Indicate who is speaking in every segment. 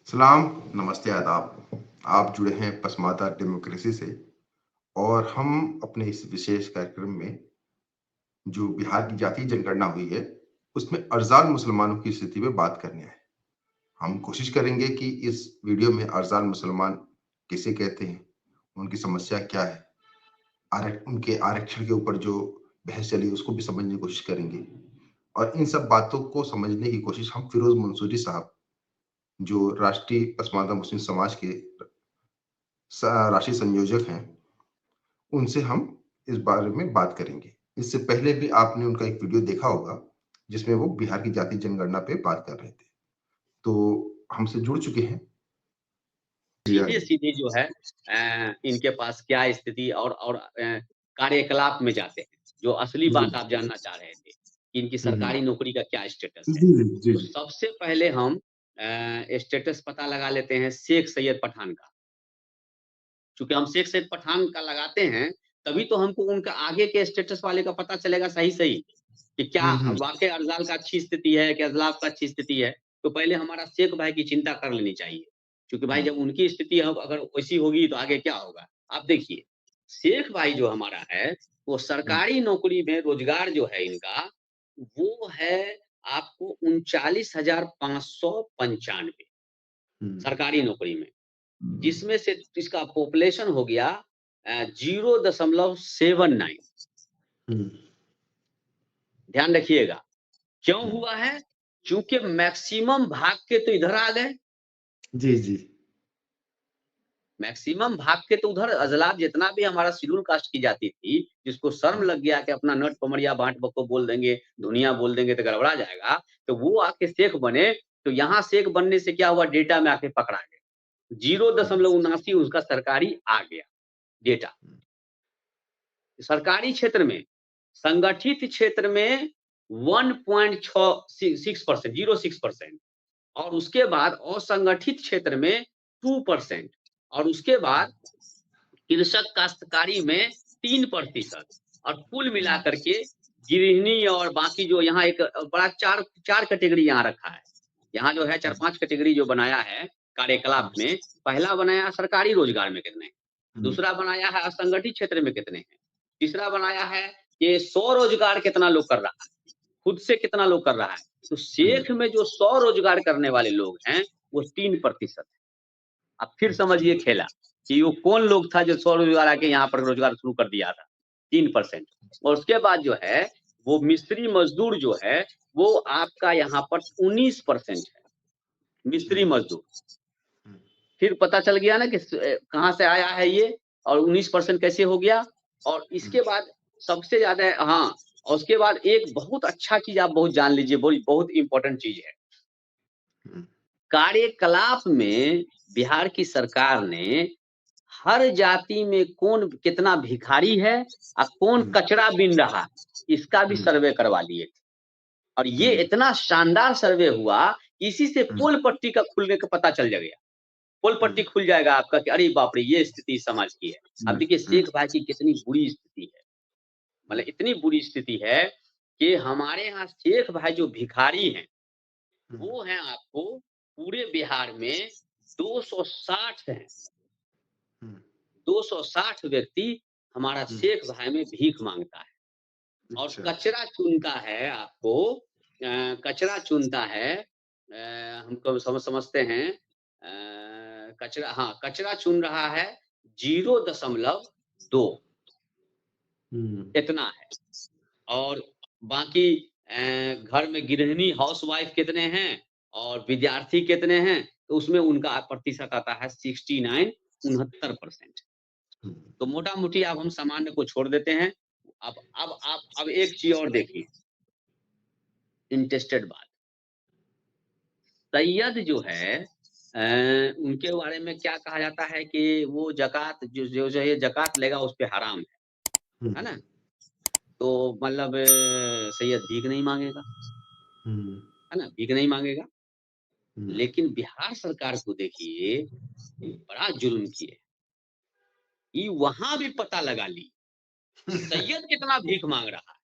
Speaker 1: सलाम, नमस्ते, आदाब। आप जुड़े हैं पसमादा डेमोक्रेसी से और हम अपने इस विशेष कार्यक्रम में जो बिहार की जातीय जनगणना हुई है, उसमें अरज़ाल मुसलमानों की स्थिति पे बात करने आए हैं। हम कोशिश करेंगे कि इस वीडियो में अरज़ाल मुसलमान किसे कहते हैं, उनकी समस्या क्या है, उनके आरक्षण के ऊपर जो बहस चली उसको भी समझने की कोशिश करेंगे और इन सब बातों को समझने की कोशिश हम फिरोज़ मंसूरी साहब, जो राष्ट्रीय पसमानदा मुस्लिम समाज के राष्ट्रीय संयोजक हैं, उनसे हम इस बारे में बात करेंगे। इससे पहले भी आपने उनका एक वीडियो देखा होगा, जिसमें वो बिहार की जातीय जनगणना पे बात कर रहे थे। तो हमसे जुड़ चुके हैं। जी,
Speaker 2: सीधे-सीधे जो है इनके पास क्या स्थिति और कार्यकलाप में जाते हैं। जो असली
Speaker 1: जी।
Speaker 2: बात आप जानना चाह रहे थे, कि इनकी
Speaker 1: हुँ, हुँ।
Speaker 2: सरकारी नौकरी का क्या स्टेटस है।
Speaker 1: जी, जी,
Speaker 2: तो
Speaker 1: जी।
Speaker 2: सबसे पहले हम स्टेटस पता लगा लेते हैं शेख सैयद पठान का। चूँकि हम शेख सैयद पठान का लगाते हैं, तभी तो हमको उनका आगे के स्टेटस वाले का पता चलेगा सही-सही, कि क्या
Speaker 1: हुँ, हुँ।
Speaker 2: वाक़ई अरज़ाल का अच्छी स्थिति है, कि अज़लाफ़ का अच्छी स्थिति है। तो पहले हमारा शेख भाई की चिंता कर लेनी चाहिए। क्योंकि भाई
Speaker 1: हुँ,
Speaker 2: जब उनकी स्थिति अब अगर वैसी होगी तो आगे क्या होगा? आप देखिए, शेख भाई जो हमारा है, वो
Speaker 1: हुँ,
Speaker 2: सरकारी नौकरी में रोज़गार जो है इनका, वो है आपको 39,595
Speaker 1: हुँ,
Speaker 2: सरकारी नौकरी में। जिसमें से इसका पॉपुलेशन हो गया 0.79।
Speaker 1: हुँ,
Speaker 2: ध्यान रखिएगा, क्यों
Speaker 1: हुँ।
Speaker 2: हुआ है? चूँकि मैक्सिमम भाग के तो इधर आ गए,
Speaker 1: जी, जी।
Speaker 2: मैक्सिमम भाग के तो उधर अज़लाफ़ जितना भी हमारा शेड्यूल कास्ट की जाती थी, जिसको शर्म
Speaker 1: हुँ,
Speaker 2: लग गया कि अपना नट पमरिया बाँट बको बोल देंगे, धुनिया बोल देंगे तो गड़बड़ा जाएगा, तो वो आके शेख बने, तो यहाँ शेख बनने से क्या हुआ डेटा में आके पकड़ा गए।
Speaker 1: हुँ,
Speaker 2: 0.79 उसका सरकारी आ गया डेटा।
Speaker 1: हुँ,
Speaker 2: सरकारी क्षेत्र में, संगठित क्षेत्र में 1.6 06% और उसके बाद असंगठित क्षेत्र में 2% और उसके बाद कृषक काश्तकारी में 3% और कुल
Speaker 1: हुँ,
Speaker 2: मिलाकर के गृहिणी और बाकी जो यहाँ एक बड़ा 4 4 कैटेगरी यहाँ रखा है। यहाँ जो है
Speaker 1: हुँ,
Speaker 2: 4-5 कैटेगरी जो बनाया है कार्यकलाप
Speaker 1: हुँ,
Speaker 2: में, पहला बनाया सरकारी रोज़गार में कितने हैं,
Speaker 1: हुँ,
Speaker 2: दूसरा बनाया है असंगठित क्षेत्र में कितने हैं, तीसरा बनाया है कि स्वरोज़गार कितना लोग कर रहा है, खुद से कितना लोग कर रहा है। तो
Speaker 1: हुँ।
Speaker 2: शेख में जो स्वरोज़गार करने वाले लोग हैं, वो 3% है। अब फिर
Speaker 1: अच्छा।
Speaker 2: समझिए खेला, कि वो कौन लोग था जो स्वरोज़गार आके यहाँ पर रोज़गार शुरू कर दिया था, 3% और उसके बाद जो है, वो मिस्त्री मज़दूर जो है, वो आपका यहाँ पर 19% है, मिस्त्री
Speaker 1: हुँ,
Speaker 2: मज़दूर।
Speaker 1: हुँ,
Speaker 2: फिर पता चल गया ना कि कहाँ से आया है ये और 19% कैसे हो गया और
Speaker 1: हुँ,
Speaker 2: इसके बाद सबसे ज़्यादा हाँ, और उसके बाद एक बहुत अच्छा चीज़ आप बहुत जान लीजिए, बड़ी बहुत इम्पोर्टेंट चीज़ है।
Speaker 1: हुँ,
Speaker 2: कार्यकलाप में बिहार की सरकार ने हर जाति में कौन कितना भिखारी है और कौन
Speaker 1: हुँ,
Speaker 2: कचरा बीन रहा है, इसका भी
Speaker 1: हुँ,
Speaker 2: सर्वे करवा लिए थे। और ये
Speaker 1: हुँ,
Speaker 2: इतना शानदार सर्वे हुआ, इसी से
Speaker 1: हुँ,
Speaker 2: पोल पट्टी का खुलने का पता चल गया। पोल
Speaker 1: हुँ,
Speaker 2: पट्टी खुल जाएगा आपका कि अरे बाप रे! ये स्थिति समाज की है। अब
Speaker 1: हुँ,
Speaker 2: देखिए
Speaker 1: हुँ,
Speaker 2: शेख भाई की कितनी बुरी स्थिति है,
Speaker 1: हुँ,
Speaker 2: मतलब इतनी बुरी स्थिति है कि हमारे यहाँ शेख भाई जो भिखारी हैं,
Speaker 1: हुँ,
Speaker 2: वो हैं आपको पूरे बिहार में 260 हैं।
Speaker 1: हुँ,
Speaker 2: 260 व्यक्ति हमारा
Speaker 1: हुँ।
Speaker 2: शेख भाई में भीख माँगता है और
Speaker 1: अच्छा।
Speaker 2: कचरा चुनता है आपको कचरा चुनता है हमको समझते हैं कचरा हाँ, कचरा चुन रहा है 0.2
Speaker 1: हुँ,
Speaker 2: इतना है और बाकी घर में गृहिणी हाउसवाइफ कितने हैं और विद्यार्थी कितने हैं, तो उसमें उनका प्रतिशत आता है 69 69%।
Speaker 1: हुँ,
Speaker 2: तो मोटा-मोटी अब हम सामान्य को छोड़ देते हैं। अब आप अब एक चीज़ और देखिए, इंटरेस्टेड बात। सैयद जो है उनके बारे में क्या कहा जाता है कि वो ज़कात जो ये ज़कात लेगा उस पे हराम
Speaker 1: हुँ,
Speaker 2: है ना? तो मतलब सैयद भीख नहीं माँगेगा,
Speaker 1: हुँ,
Speaker 2: है ना? भीख नहीं माँगेगा।
Speaker 1: हुँ,
Speaker 2: लेकिन बिहार सरकार को देखिए, बड़ा जुल्म किए। ये वहाँ भी पता लगा ली कि सैयद कितना भीख माँग रहा है।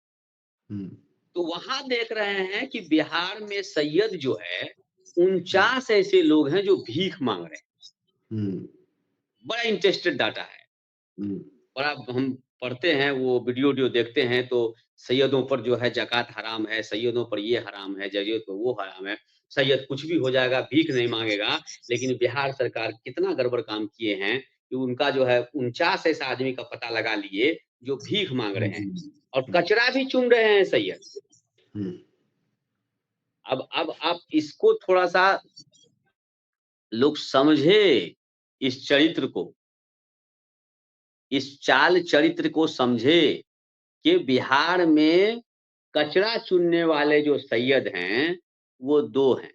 Speaker 1: हुँ,
Speaker 2: तो वहाँ देख रहे हैं कि बिहार में सैयद जो है 49 ऐसे लोग हैं जो भीख मांग रहे हैं।
Speaker 1: हम्म,
Speaker 2: बड़ा इंटरेस्टेड डाटा है।
Speaker 1: हम्म,
Speaker 2: और अब हम पढ़ते हैं, वो वीडियो देखते हैं, तो सैयदों पर जो है ज़कात हराम है, सैयदों पर ये हराम है, जैसे तो वो हराम है। सैयद कुछ भी हो जाएगा, भीख नहीं माँगेगा। लेकिन बिहार सरकार कितना गड़बड़ काम किए हैं कि उनका जो है 49 ऐसा आदमी का पता लगा लिए जो भीख माँग रहे हैं और कचरा भी चुन रहे हैं सैयद।
Speaker 1: हम्म,
Speaker 2: अब आप इसको थोड़ा-सा लोग समझे, इस चरित्र को, इस चाल चरित्र को समझे कि बिहार में कचरा चुनने वाले जो सैयद हैं, वो 2 हैं।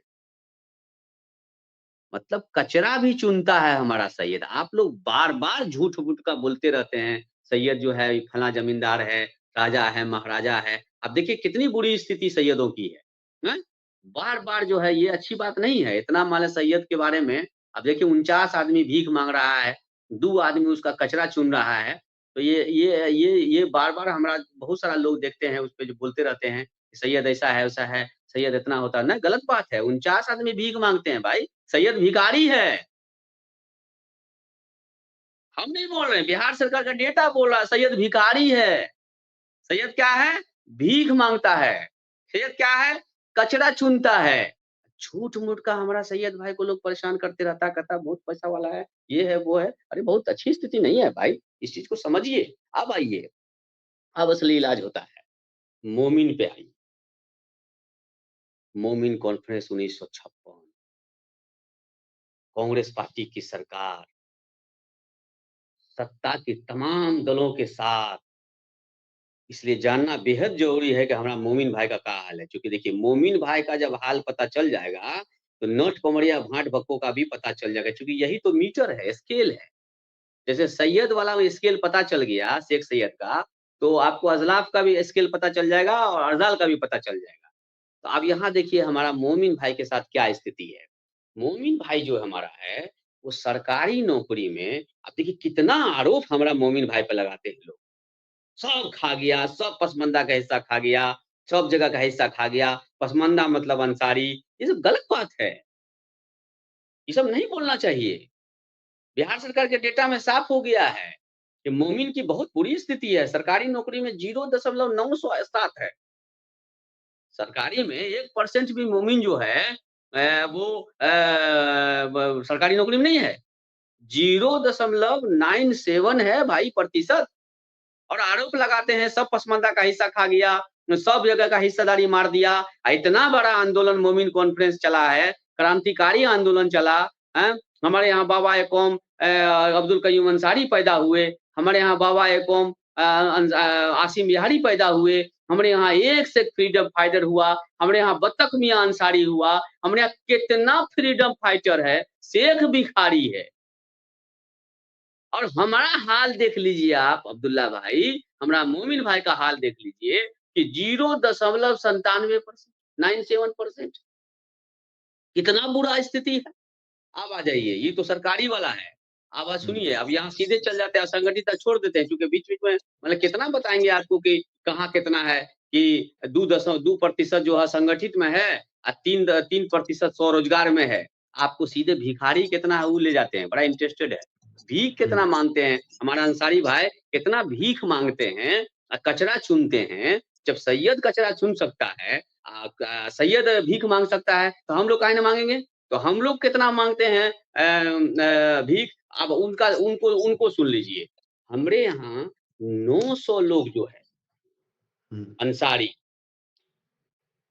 Speaker 2: मतलब कचरा भी चुनता है हमारा सैयद। आप लोग बार-बार झूठ-मूठ का बोलते रहते हैं, सैयद जो है फलाँ ज़मींदार है, राजा है, महाराजा है। अब देखिए कितनी बुरी स्थिति सैयदों की है। हैं? बार-बार जो है ये अच्छी बात नहीं है। इतना माले सैयद के बारे में अब देखिए 49 आदमी भीख माँग रहा है, 2 आदमी उसका कचरा चुन रहा है। तो ये बार-बार हमरा बहुत सारा लोग देखते हैं उसपे जो बोलते रहते हैं, सैयद ऐसा है, वैसा है, सैयद इतना होता है। नहीं, गलत बात है। 49 आदमी भीख माँगते हैं भाई। सैयद भिखारी है। हम नहीं बोल रहे हैं, बिहार सरकार का डेटा बोल रहा है सैयद भिखारी है। सैयद क्या है? भीख माँगता है। सैयद क्या है? कचरा चुनता है। झूठ-मूठ का हमारा सैयद भाई को लोग परेशान करते रहता, कहता बहुत पैसा वाला है, ये है, वो है। अरे बहुत अच्छी स्थिति नहीं है भाई, इस चीज़ को समझिए। अब आइए, अब असली इलाज होता है। मोमिन पे आइए। मोमिन कॉन्फ्रेंस 1956, कांग्रेस पार्टी की सरकार, सत्ता के तमाम दलों के साथ, इसलिए जानना बेहद ज़रूरी है कि हमारा मोमिन भाई का क्या हाल है। क्योंकि देखिए मोमिन भाई का जब हाल पता चल जाएगा, तो नोट पमरिया भांट भक्कों का भी पता चल जाएगा, क्योंकि यही तो मीटर है, स्केल है। जैसे सैयद वाला में स्केल पता चल गया, शेख सैयद का, तो आपको अज़लाफ़ का भी स्केल पता चल जाएगा और अरज़ाल का भी पता चल जाएगा। तो अब यहाँ देखिए हमारा मोमिन भाई के साथ क्या स्थिति है। मोमिन भाई जो हमारा है, वो सरकारी नौकरी में अब देखिए कितना आरोप हमारा मोमिन भाई पे लगाते हैं लोग। सब खा गया, सब पसमानदा का हिस्सा खा गया, सब जगह का हिस्सा खा गया, पसमानदा मतलब अंसारी, ये सब गलत बात है। ये सब नहीं बोलना चाहिए। बिहार सरकार के डेटा में साफ हो गया है कि मोमिन की बहुत बुरी स्थिति है, सरकारी नौकरी में 0.907 है। सरकारी में 1% भी मोमिन जो है वो सरकारी नौकरी में नहीं है। 0.97 है भाई प्रतिशत। और आरोप लगाते हैं सब पसमानदा का हिस्सा खा गया, सब जगह का हिस्सेदारी मार दिया। इतना बड़ा आंदोलन मोमिन कॉन्फ्रेंस चला है, क्रांतिकारी आंदोलन चला, हैं? हमारे यहाँ बाबा ए कौम अब्दुल कयूम अंसारी पैदा हुए, हमारे यहाँ बाबा ए कौम आसिम बिहारी पैदा हुए, हमारे यहाँ एक से एक फ्रीडम फाइटर हुआ, हमारे यहाँ बत्तख मियाँ अंसारी हुआ, हमारे यहाँ कितना फ्रीडम फाइटर है, शेख भिखारी है। और हमारा हाल देख लीजिए आप अब्दुल्ला भाई, हमारा मोमिन भाई का हाल देख लीजिए कि 0.97% 97% कितना बुरा स्थिति है। अब आ जाइए, ये तो सरकारी वाला है। अब सुनिए, अब यहाँ सीधे चल जाते हैं, असंगठित छोड़ देते हैं, क्योंकि बीच-बीच में मतलब कितना बताएँगे आपको कि कहाँ कितना है कि 2% जो है संगठित में है और 3% स्वरोजगार में है। आपको सीधे भिखारी कितना है वो ले जाते हैं, बड़ा इंटरेस्टेड है। भीख कितना माँगते हैं, हमारा अंसारी भाई कितना भीख माँगते हैं, कचरा चुनते हैं। जब सैयद कचरा चुन सकता है, सैयद भीख माँग सकता है, तो हम लोग काहे ना माँगेंगे? तो हम लोग कितना माँगते हैं भीख। अब उनका उनको उनको सुन लीजिए। हमरे यहाँ 900 लोग जो है अंसारी,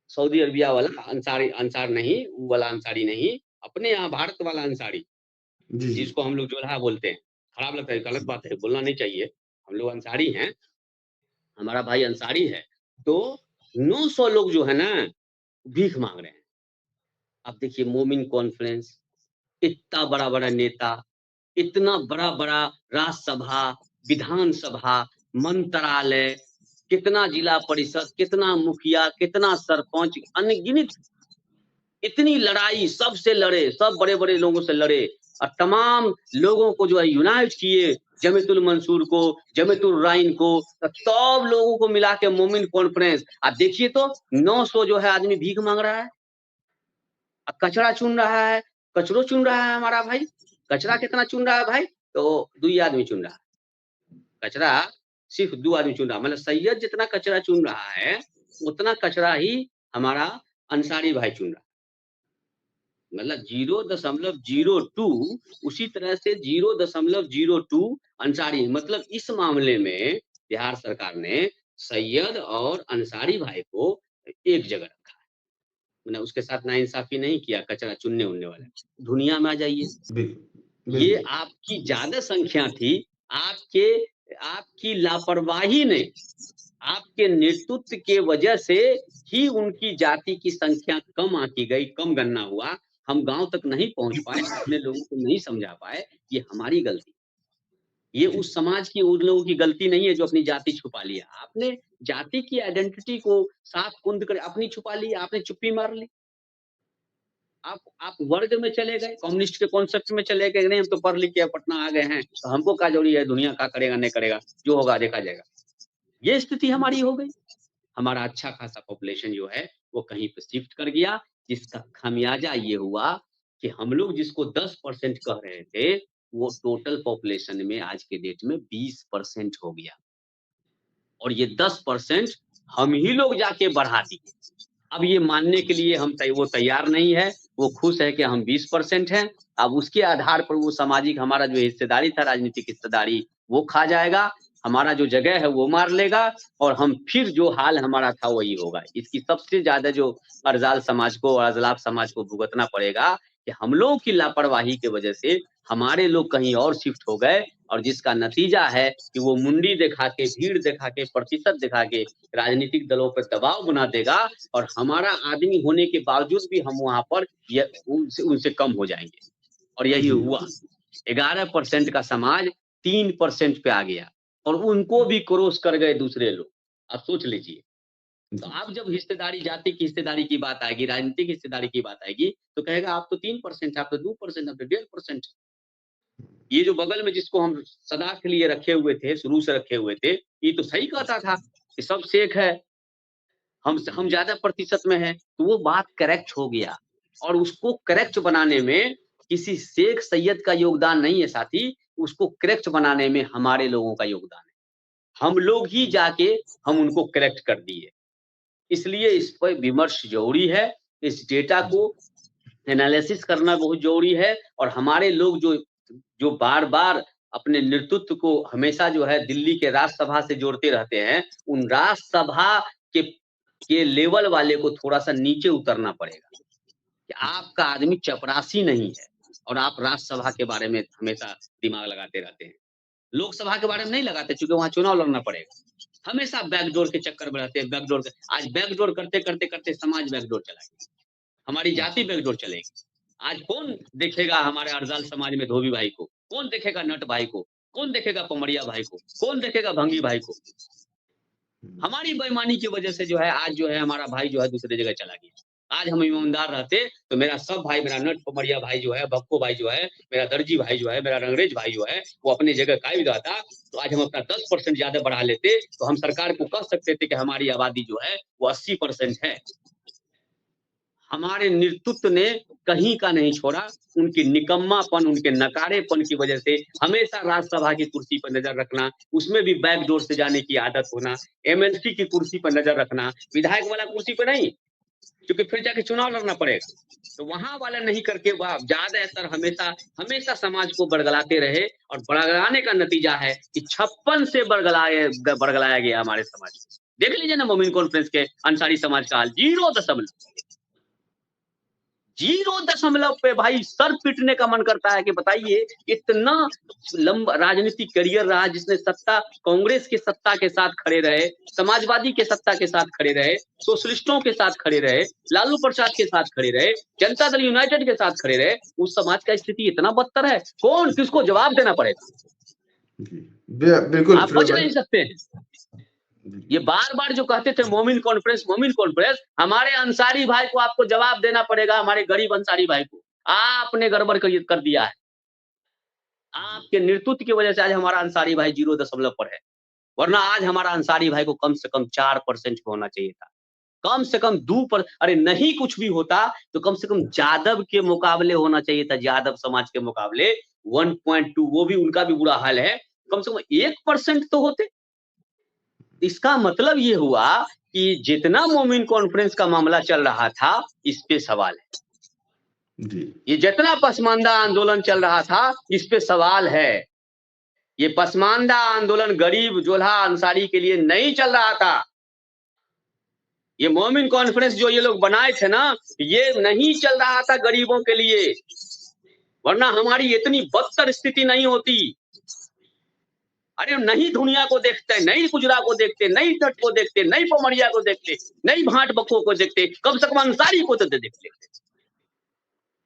Speaker 2: सऊदी अरबिया वाला अंसारी, अंसार नहीं, वो वाला अंसारी नहीं, अपने यहाँ भारत वाला अंसारी,
Speaker 1: जी, जी।
Speaker 2: जिसको हम लोग जोल्हा बोलते हैं। खराब लगता है, गलत बात है, बोलना नहीं चाहिए। हम लोग अंसारी हैं, हमारा भाई अंसारी है। तो 900 लोग जो है ना, भीख माँग रहे हैं। अब देखिए मोमिन कॉन्फ्रेंस, इतना बड़ा-बड़ा नेता, इतना बड़ा-बड़ा राज्यसभा, विधानसभा, मंत्रालय, कितना जिला परिषद, कितना मुखिया, कितना सरपंच, अनगिनत इतनी लड़ाई सबसे लड़े, सब बड़े-बड़े लोगों से लड़े और तमाम लोगों को जो है यूनाइट किए, जमीयतुल मंसूर को, जमीयतुल राइन को, सब लोगों को मिला के मोमिन कॉन्फ्रेंस। आप देखिए तो 900 जो है आदमी भीख माँग रहा है। कचरा चुन रहा है, कचरो चुन रहा है हमारा भाई। कचरा कितना चुन रहा है भाई? तो 2 आदमी चुन रहा है। कचरा सिर्फ़ 2 आदमी चुन रहा है। मतलब सैयद जितना कचरा चुन रहा है, उतना कचरा ही हमारा अंसारी भाई चुन रहा है। मतलब 0.02 उसी तरह से 0.02 अंसारी मतलब इस मामले में बिहार सरकार ने सैयद और अंसारी भाई को एक जगह रखा है। मतलब उसके साथ नाइंसाफ़ी नहीं किया कचरा चुनने-उनने वाले। दुनिया में आ जाइए,
Speaker 1: बिल्कुल,
Speaker 2: ये
Speaker 1: बिल्कुल।
Speaker 2: आपकी ज़्यादा संख्या थी, आपके आपकी लापरवाही ने, आपके नेतृत्व के वजह से ही उनकी जाति की संख्या कम आँकी गई, कम गणना हुआ। हम गाँव तक नहीं पहुँच पाए, अपने लोगों को नहीं समझा पाए, ये हमारी गलती। ये
Speaker 1: जी,
Speaker 2: उस समाज की उन लोगों की गलती नहीं है जो अपनी जाति छुपा लिया। आपने जाति की आइडेंटिटी को साफ कुंद कर अपनी छुपा ली, आपने चुप्पी मार ली। आप वर्ग में चले गए, कम्युनिस्ट के कॉन्सेप्ट में चले गए, नहीं हम तो पढ़ लिख के पटना आ गए हैं, तो हमको क्या ज़रूरी है दुनिया क्या करेगा, नहीं करेगा, जो होगा देखा जाएगा। ये स्थिति हमारी हो गई। हमारा अच्छा खासा पॉपुलेशन जो है, वो कहीं पे शिफ्ट कर गया, जिसका खामियाज़ा ये हुआ कि हम लोग जिसको 10% कह रहे थे, वो टोटल पॉपुलेशन में आज के डेट में 20% हो गया और ये 10% हम ही लोग जाके बढ़ा दिए। अब ये मानने के लिए वो तैयार नहीं है, वो खुश है कि हम 20% हैं। अब उसके आधार पर वो सामाजिक हमारा जो हिस्सेदारी था, राजनीतिक हिस्सेदारी, वो खा जाएगा, हमारा जो जगह है वो मार लेगा और हम फिर जो हाल हमारा था वही होगा। इसकी सबसे ज़्यादा जो अर्ज़ाल समाज को और अज़लाफ़ समाज को भुगतना पड़ेगा कि हम लोगों की लापरवाही की वजह से हमारे लोग कहीं और शिफ्ट हो गए और जिसका नतीजा है कि वो मुंडी दिखा के, भीड़ दिखा के, प्रतिशत दिखा के राजनीतिक दलों पर दबाव बना देगा और हमारा आदमी होने के बावजूद भी हम वहाँ पर य उनसे उनसे कम हो जाएँगे और यही
Speaker 1: जी,
Speaker 2: हुआ। 11% का समाज 3% पे आ गया और उनको भी क्रॉस कर गए दूसरे लोग। आप सोच लीजिए। तो
Speaker 1: जी,
Speaker 2: अब जब हिस्सेदारी जाति की हिस्सेदारी की बात आएगी, राजनीतिक हिस्सेदारी की बात आएगी, तो कहेगा आप तो 3% आप तो 2%, आप तो 1.5%। ये जो बगल में जिसको हम सदा के लिए रखे हुए थे, शुरू से रखे हुए थे, ये तो सही कहता था कि सब शेख है। हम ज़्यादा प्रतिशत में हैं, तो वो बात करेक्ट हो गया और उसको करेक्ट बनाने में किसी शेख सैयद का योगदान नहीं है साथी, उसको करेक्ट बनाने में हमारे लोगों का योगदान है। हम लोग ही जाके हम उनको करेक्ट कर दिए। इसलिए इस पर विमर्श ज़रूरी है, इस डेटा
Speaker 1: जी,
Speaker 2: को एनालिसिस करना बहुत ज़रूरी है और हमारे लोग जो जो बार-बार अपने नेतृत्व को हमेशा जो है दिल्ली के राज्यसभा से जोड़ते रहते हैं, उन राज्यसभा के लेवल वाले को थोड़ा-सा नीचे उतरना पड़ेगा, कि आपका आदमी चपरासी नहीं है और आप राज्यसभा के बारे में हमेशा दिमाग लगाते रहते हैं। लोकसभा के बारे में नहीं लगाते क्योंकि वहाँ चुनाव लड़ना पड़ेगा। हमेशा बैकडोर के चक्कर में रहते हैं, बैकडोर के आज बैकडोर करते-करते समाज बैकडोर चला गया। हमारी जाति बैकडोर चलेगी। आज कौन देखेगा हमारे अरजाल समाज में धोबी भाई को? कौन देखेगा नट भाई को? कौन देखेगा पमरिया भाई को? कौन देखेगा भंगी भाई को?
Speaker 1: हुँ,
Speaker 2: हमारी बेईमानी की वजह से जो है आज जो है हमारा भाई जो है दूसरी जगह चला गया। आज हम ईमानदार रहते तो मेरा सब भाई, मेरा नट पमरिया भाई जो है, भक्को भाई जो है, मेरा दर्जी भाई जो है, मेरा रंगरेज भाई जो है, वो अपनी जगह कायम रहता, तो आज हम अपना 10% ज़्यादा बढ़ा लेते, तो हम सरकार को कह सकते थे कि हमारी आबादी जो है वो 80% है। हमारे नेतृत्व ने कहीं का नहीं छोड़ा, उनकी निकम्मापन, उनके नकारेपन की वजह से हमेशा राज्यसभा की कुर्सी पर नज़र रखना, उसमें भी बैकडोर से जाने की आदत होना, एमएलसी की कुर्सी पर नज़र रखना, विधायक वाला कुर्सी पे नहीं, क्योंकि फिर जाके चुनाव लड़ना पड़ेगा। तो वहाँ वाला नहीं करके वह ज़्यादातर हमेशा हमेशा समाज को बरगलाते रहे और बरगलाने का नतीजा है कि 56 से बरगलाया गया हमारे समाज को। देख लीजिए ना मोमिन कॉन्फ्रेंस के अंसारी समाज का हाल 0 दशमलव 0 दशमलव पे भाई सर पीटने का मन करता है कि बताइए इतना लंबा राजनीतिक करियर रहा जिसने सत्ता कांग्रेस की सत्ता के साथ खड़े रहे, समाजवादी के सत्ता के साथ खड़े रहे, सोशलिस्टों के साथ खड़े रहे, लालू प्रसाद के साथ खड़े रहे, जनता दल यूनाइटेड के साथ खड़े रहे, उस समाज का स्थिति इतना बदतर है, कौन किसको जवाब देना पड़ेगा?
Speaker 1: जी। बिल्कुल
Speaker 2: आप
Speaker 1: फिरोज़
Speaker 2: बच
Speaker 1: भाई।
Speaker 2: नहीं सकते। ये
Speaker 1: बिल्कुल,
Speaker 2: बार-बार जो कहते थे मोमिन कॉन्फ्रेंस, हमारे अंसारी भाई को आपको जवाब देना पड़ेगा, हमारे गरीब अंसारी भाई को। आपने गड़बड़ कर दिया है।
Speaker 1: जी,
Speaker 2: आपके नेतृत्व की वजह से आज हमारा अंसारी भाई 0 दशमलव पर है। वरना आज हमारा अंसारी भाई को कम से कम 4% पे होना चाहिए था। कम से कम अरे नहीं कुछ भी होता तो कम से कम यादव के मुकाबले होना चाहिए था, यादव समाज के मुकाबले 1.2, वो भी उनका भी बुरा हाल है, कम से कम 1% तो होते। इसका मतलब ये हुआ कि जितना मोमिन कॉन्फ्रेंस का मामला चल रहा था, इस पे सवाल है।
Speaker 1: जी।
Speaker 2: ये जितना पसमानदा आंदोलन चल रहा था, इस पे सवाल है। ये पसमानदा आंदोलन गरीब जोल्हा अंसारी के लिए नहीं चल रहा था। ये मोमिन कॉन्फ्रेंस जो ये लोग बनाए थे ना, ये नहीं चल रहा था गरीबों के लिए, वरना हमारी इतनी बदतर स्थिति नहीं होती। अरे नहीं दुनिया को देखते, नहीं गुजरा को देखते, नहीं तट को देखते, नहीं पमरिया को देखते, नहीं भाट बक्को को देखते, कम से कम अंसारी को तो देखते।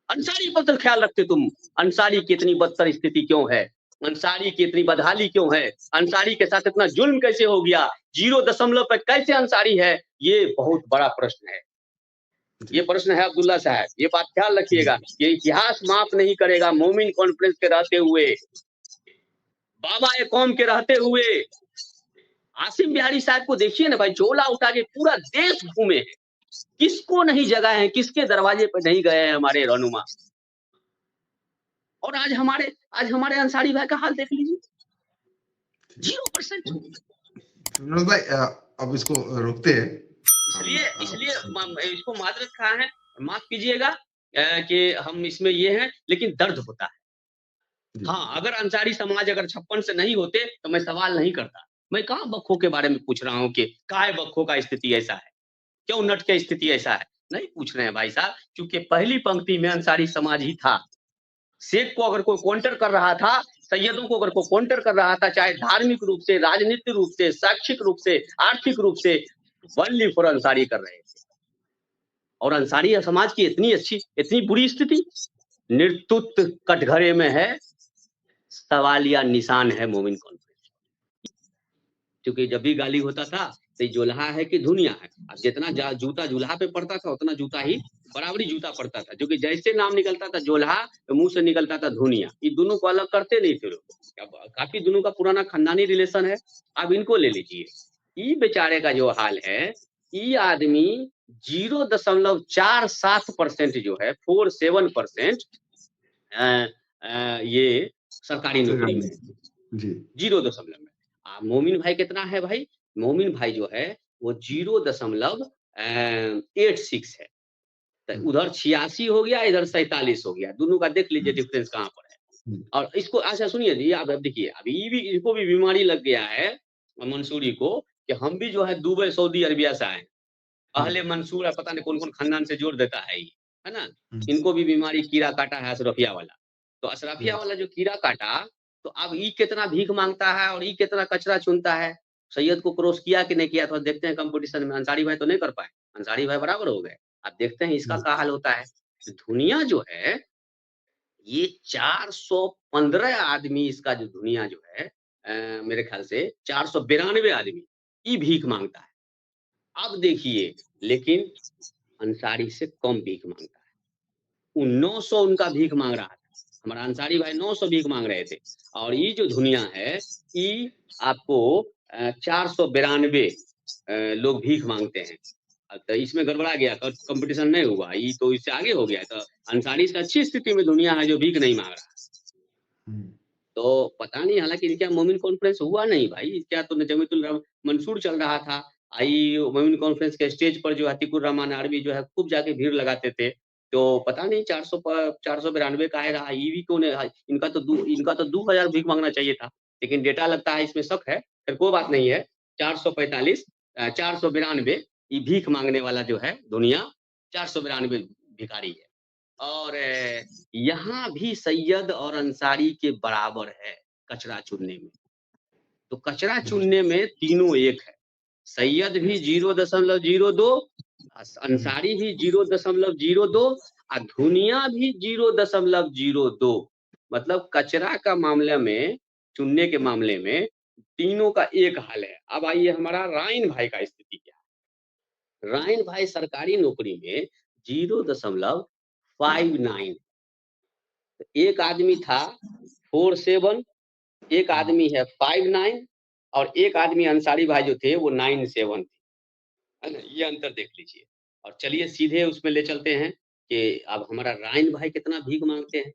Speaker 2: अंसारी पर तो ख्याल रखते तुम। अंसारी की इतनी बदतर स्थिति क्यों है? अंसारी की इतनी बदहाली क्यों है? अंसारी के साथ इतना जुल्म कैसे हो गया? 0 पे कैसे अंसारी है? ये बहुत बड़ा प्रश्न है। ये प्रश्न है अब्दुल्ला साहब, ये बात ख्याल रखिएगा। ये इतिहास माफ नहीं करेगा मोमिन कॉन्फ्रेंस के रहते हुए, बाबा ए कौम के रहते हुए। आसिम बिहारी साहब को देखिए ना भाई, झोला उठा के पूरा देश घूमे हैं, किसको नहीं जगह है, किसके दरवाजे पर नहीं गए हैं हमारे रहनुमा। और आज हमारे अंसारी भाई का हाल देख लीजिए, 0%।
Speaker 1: फिरोज भाई अब इसको रोकते हैं।
Speaker 2: इसलिए इसको माजरत खा है, माफ कीजिएगा कि हम इसमें ये हैं, लेकिन दर्द होता है। हाँ, अगर अंसारी समाज अगर 56 से नहीं होते तो मैं सवाल नहीं करता। मैं कहाँ बक्खो के बारे में पूछ रहा हूँ कि काहे बक्खो का स्थिति ऐसा है, क्यों नट का स्थिति ऐसा है, नहीं पूछ रहे हैं भाई साहब, क्योंकि पहली पंक्ति में अंसारी समाज ही था। शेख को अगर कोई काउंटर कर रहा था, सैयदों को अगर कोई काउंटर कर रहा था, चाहे धार्मिक रूप से, राजनीतिक रूप से, शैक्षिक रूप से, आर्थिक रूप से, वनली फॉर अंसारी कर रहे थे। और अंसारी समाज की इतनी बुरी स्थिति, निर्तुत कटघरे में है, सवालिया निशान है मोमिन कॉन्फ्रेंस। क्योंकि जब भी गाली होता था तो जोल्हा है कि दुनिया है। अब जितना जूता जुल्हा पे पड़ता था, उतना जूता ही बराबरी जूता पड़ता था, क्योंकि जैसे नाम निकलता था जोल्हा तो मुंह से निकलता था दुनिया। ये दोनों को अलग करते नहीं थे लोग। अब काफी दोनों का पुराना खानदानी रिलेशन है। अब इनको ले लीजिए, ये बेचारे का जो हाल है, ये आदमी 0.47% जो है, 47% ये सरकारी नौकरी में,
Speaker 1: जी
Speaker 2: 0 में। मोमिन भाई कितना है भाई? मोमिन भाई जो है वो 0.86 है। तो उधर 86 हो गया, इधर 47 हो गया। दोनों का देख लीजिए डिफरेंस कहाँ पर है। और इसको अच्छा सुनिए जी, आप देखिए, अभी भी इसको भी बीमारी लग गया है मंसूरी को, कि हम भी जो है दुबई सऊदी अरबिया से आए। अहले मंसूर है, पता नहीं कौन कौन खानदान से जोड़ देता है ये, है ना। इनको भी बीमारी कीड़ा काटा है अशरफिया वाला। तो अशरफिया वाला जो कीड़ा काटा, तो अब ये कितना भीख मांगता है और ये कितना कचरा चुनता है। सैयद को क्रॉस किया कि नहीं किया, तो देखते हैं कंपटीशन में। अंसारी भाई तो नहीं कर पाए, अंसारी भाई बराबर हो गए। अब देखते हैं इसका क्या हाल होता है। दुनिया जो है, ये 415 आदमी, इसका जो दुनिया जो है, मेरे ख्याल से 492 आदमी ये भीख मांगता है। अब देखिए, लेकिन अंसारी से कम भीख मांगता है। वो 900 उनका भीख मांग रहा था, हमारा अंसारी भाई 900 भीख मांग रहे थे। और ये जो दुनिया है, ये आपको 492 लोग भीख मांगते हैं। तो इसमें गड़बड़ा गया, कंपटीशन नहीं हुआ, ये तो इससे आगे हो गया। तो अंसारी से अच्छी स्थिति में दुनिया है जो भीख नहीं मांग रहा। तो पता नहीं, हालांकि क्या मोमिन कॉन्फ्रेंस हुआ नहीं भाई, क्या तो जमीतुल मंसूर चल रहा था। आई मोमिन कॉन्फ्रेंस के स्टेज पर जो अतीकुर रहमान अरबी जो है खूब जाके भीड़ लगाते थे। तो पता नहीं 492 का आएगा, ईवी क्यों नहीं। इनका तो 2000 भीख मांगना चाहिए था, लेकिन डेटा लगता है इसमें शक है। फिर कोई बात नहीं है, 445 492 ये भीख मांगने वाला जो है दुनिया, 492 भिखारी है। और यहाँ भी सैयद और अंसारी के बराबर है कचरा चुनने में। तो कचरा चुनने में तीनों एक है। सैयद भी 0.02, अंसारी भी 0.02 और दुनिया भी 0.02। मतलब कचरा का मामले में, चुनने के मामले में तीनों का एक हाल है। अब आइए हमारा राइन भाई का स्थिति क्या है। राइन भाई सरकारी नौकरी में 0.59। एक आदमी था 47, एक आदमी है 59 और एक आदमी अंसारी भाई जो थे वो 97 थे। है ना? ये अंतर देख लीजिए। और चलिए सीधे उसमें ले चलते हैं कि अब हमारा राइन भाई कितना भीख माँगते हैं।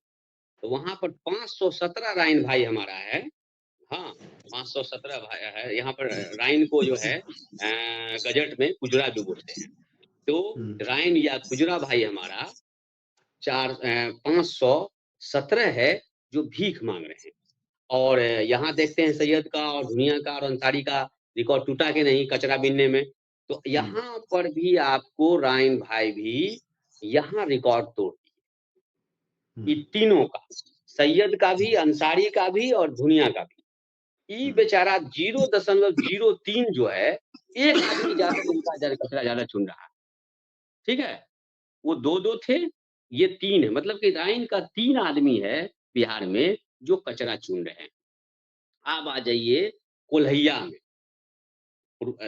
Speaker 2: तो वहाँ पर 517 राइन भाई हमारा है। हाँ, 517 है। यहाँ पर राइन को जो है गजट में कुजरा भी बोलते हैं। तो
Speaker 1: हुँ,
Speaker 2: राइन या खुजरा भाई हमारा 517 है जो भीख माँग रहे हैं। और यहाँ देखते हैं सैयद का और दुनिया का और अंसारी का रिकॉर्ड टूटा कि नहीं कचरा बीनने में। तो
Speaker 1: हुँ,
Speaker 2: यहाँ पर भी आपको राइन भाई भी यहाँ रिकॉर्ड तोड़ दिए।
Speaker 1: हुँ,
Speaker 2: ये तीनों का, सैयद का भी, अंसारी का भी और दुनिया का भी। ये
Speaker 1: हुँ,
Speaker 2: बेचारा 0.03 जो है, एक आदमी जाकर इनका कचरा ज़्यादा चुन रहा है। ठीक है? वो 2-2 थे, ये 3 है। मतलब कि राइन का 3 आदमी है बिहार में जो कचरा चुन रहे हैं। अब आ जाइए कोल्हैया में।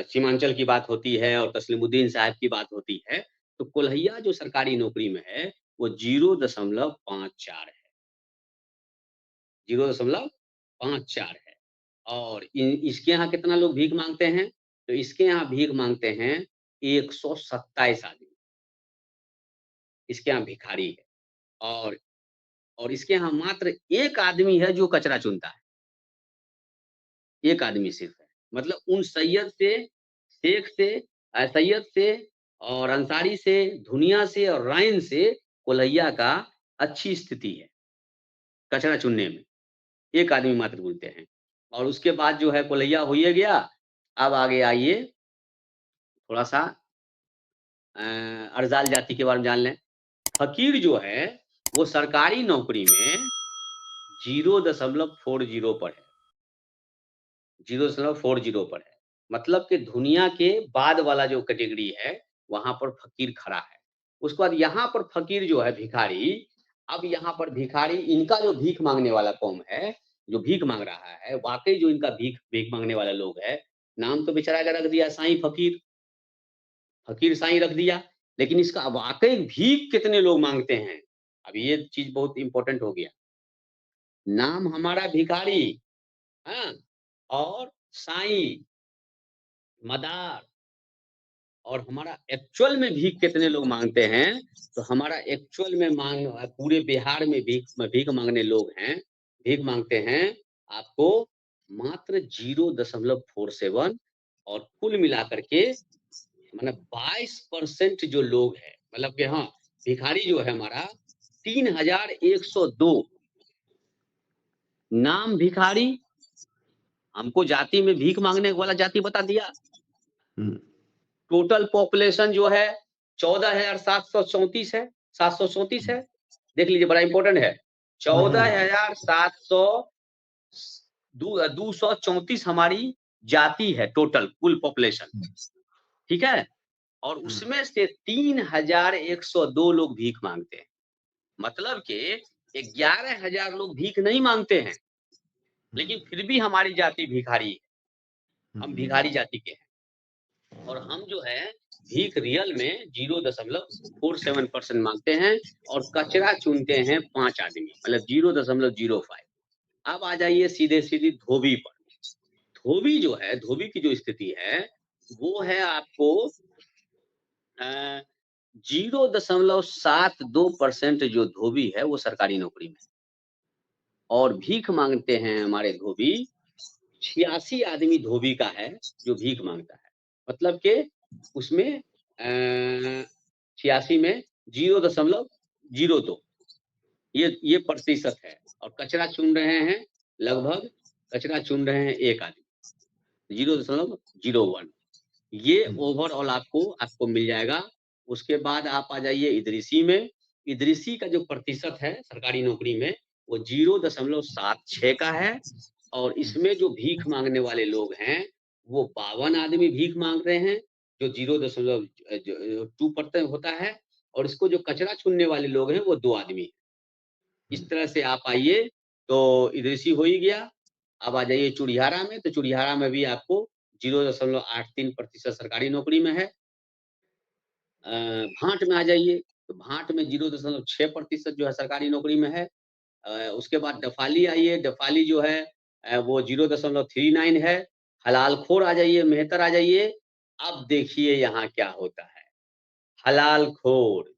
Speaker 2: सीमांचल की बात होती है और तस्लीमुद्दीन साहब की बात होती है, तो कोल्हैया जो सरकारी नौकरी में है, वो 0.54 है, 0.54 है। और इ इसके यहाँ कितना लोग भीख माँगते हैं? तो इसके यहाँ भीख माँगते हैं 127 आदमी, इसके यहाँ भिखारी है। और इसके यहाँ मात्र 1 आदमी है जो कचरा चुनता है, 1 आदमी सिर्फ़ है। मतलब उन सैयद से, शेख से सैयद से और अंसारी से, धुनिया से और राइन से कोल्हैया का अच्छी स्थिति है, कचरा चुनने में। 1 आदमी मात्र बोलते हैं। और उसके बाद जो है कोल्हैया हो ही गया, अब आगे आइए थोड़ा-सा अरज़ाल जाति के बारे में जान लें। फ़कीर जो है, वो सरकारी नौकरी में 0.40 पर है, 0.40 पर है। मतलब कि दुनिया के बाद वाला जो कैटेगरी है, वहाँ पर फ़कीर खड़ा है। उसके बाद यहाँ पर फ़कीर जो है भिखारी, अब यहाँ पर भिखारी इनका जो भीख माँगने वाला कौम है, जो भीख माँग रहा है, वाक़ई जो इनका भीख भीख माँगने वाला लोग है, नाम तो बेचारा का रख दिया साईं फ़कीर, फ़कीर साईं रख दिया, लेकिन इसका वाक़ई भीख कितने लोग माँगते हैं? अब ये चीज़ बहुत इम्पोर्टेंट हो गया। नाम हमारा भिखारी, हाँ? और साईं, मदार और हमारा एक्चुअल में भीख कितने लोग माँगते हैं, तो हमारा एक्चुअल में पूरे बिहार में भीख माँगने लोग हैं, भीख माँगते हैं आपको मात्र 0.47 और कुल मिलाकर के मतलब 22% जो लोग हैं, मतलब कि हाँ, भिखारी जो है हमारा 3102 नाम भिखारी, हमको जाति में भीख माँगने वाला जाति बता दिया।
Speaker 1: हुँ,
Speaker 2: टोटल पॉपुलेशन जो है 14,734 है, 734 है। देख लीजिए बड़ा इम्पोर्टेंट है।
Speaker 1: हुँ, हुँ,
Speaker 2: 14,700 234 हमारी जाति है टोटल कुल पॉपुलेशन, ठीक है? और
Speaker 1: हुँ,
Speaker 2: उसमें से 3,102 लोग भीख माँगते हैं। मतलब कि 11,000 लोग भीख नहीं माँगते हैं,
Speaker 1: हुँ,
Speaker 2: लेकिन फिर भी हमारी जाति भिखारी है।
Speaker 1: हुँ,
Speaker 2: हम भिखारी जाति के हैं। और हम जो है भीख रियल में 0.47% माँगते हैं और कचरा चुनते हैं 5 आदमी मतलब 0.05। अब आ जाइए सीधे-सीधी धोबी पर। धोबी जो है, धोबी की जो स्थिति है, वो है आपको अ, 0.72% जो धोबी है, वो सरकारी नौकरी में है और भीख माँगते हैं हमारे धोबी 86 आदमी धोबी का है, जो भीख माँगता है। मतलब कि उसमें 86 में 0.02 ये प्रतिशत है और कचरा चुन रहे हैं लगभग कचरा चुन रहे हैं 1 आदमी, 0.01 ये
Speaker 1: हुँ,
Speaker 2: ओवरऑल आपको मिल जाएगा। उसके बाद आप आ जाइए इदरीसी में, इदरीसी का जो प्रतिशत है सरकारी नौकरी में, वो 0.76 का है और
Speaker 1: हुँ,
Speaker 2: इसमें जो भीख माँगने वाले लोग हैं, वो 52 आदमी भीख माँग रहे हैं, जो 2% होता है और इसको जो कचरा चुनने वाले लोग हैं, वो 2 आदमी हैं।
Speaker 1: हुँ,
Speaker 2: इस तरह से आप आइए, तो इदरीसी हो ही गया। अब आ जाइए चुड़ियारा में, तो चुड़ियारा में भी आपको 0.83% सरकारी नौकरी में है। भांट में आ जाइए, तो भांट में 0.6% जो है सरकारी नौकरी में है। उसके बाद डफ़ाली आइए, डफ़ाली जो है वो 0.39 है। हलालखोर आ जाइए, मेहतर आ जाइए, अब देखिए यहाँ क्या होता है, हलाल खोर,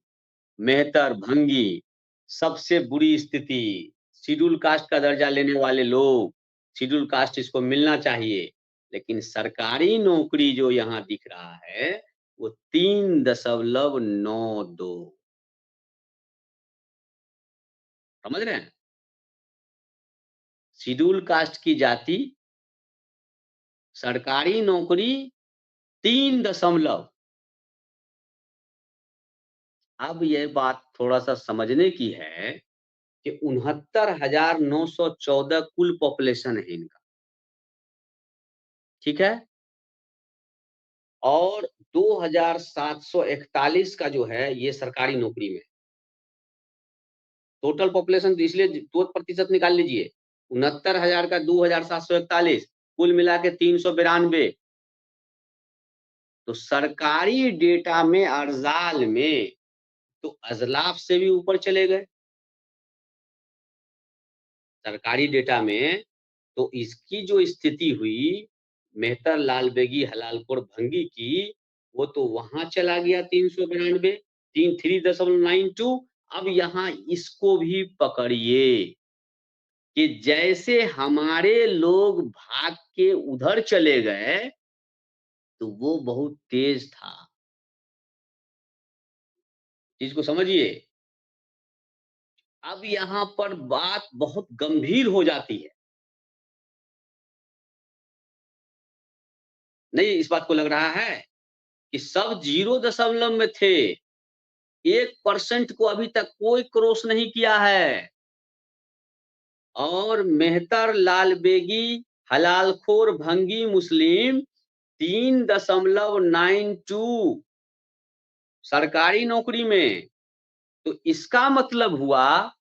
Speaker 2: मेहतर भंगी, सबसे बुरी स्थिति, शेड्यूल कास्ट का दर्जा लेने वाले लोग, शेड्यूल कास्ट इसको मिलना चाहिए, लेकिन सरकारी नौकरी जो यहाँ दिख रहा है, वो 3.92 समझ रहे हैं? शेड्यूल कास्ट की जाति, सरकारी नौकरी 3 दशमलव। अब ये बात थोड़ा-सा समझने की है कि 69,914 कुल पॉपुलेशन है इनका, ठीक है? और 2,741 का जो है ये सरकारी नौकरी में है। टोटल पॉपुलेशन तो इसलिए 2% निकाल लीजिए, 69,000 का 2,741 कुल मिला के 392। तो सरकारी डेटा में अर्जाल में तो अजलाफ से भी ऊपर चले गए। सरकारी डेटा में तो इसकी जो स्थिति हुई, मेहतर लाल बेगी हलालपुर भंगी की, वो तो वहाँ चला गया 392, 3.92। अब यहाँ इसको भी पकड़िए कि जैसे हमारे लोग भाग के उधर चले गए, तो वो बहुत तेज था। चीज़ को समझिए। अब यहाँ पर बात बहुत गंभीर हो जाती है। नहीं, इस बात को लग रहा है कि सब 0 दशमलव में थे। 1% को अभी तक कोई क्रॉस नहीं किया है। और मेहतर लाल बेगी हलालखोर भंगी मुस्लिम 3.92 सरकारी नौकरी में। तो इसका मतलब हुआ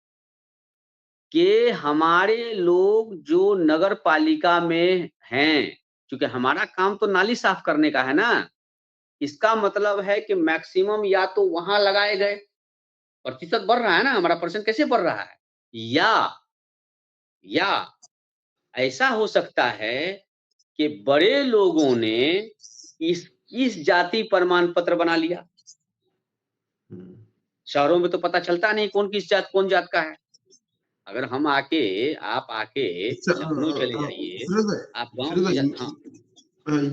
Speaker 2: कि हमारे लोग जो नगर पालिका में हैं, क्योंकि हमारा काम तो नाली साफ करने का है ना, इसका मतलब है कि मैक्सिमम या तो वहां लगाए गए, प्रतिशत बढ़ रहा है ना, हमारा परसेंट कैसे बढ़ रहा है, या ऐसा हो सकता है कि बड़े लोगों ने इस जाति प्रमाण पत्र बना लिया। शहरों में तो पता चलता नहीं कौन किस जात कौन जात का है। अगर हम आके आप आके
Speaker 1: अच्छा,
Speaker 2: लखनऊ चले जाइए, आप गाँव
Speaker 1: फिरोजा जी,
Speaker 2: हाँ।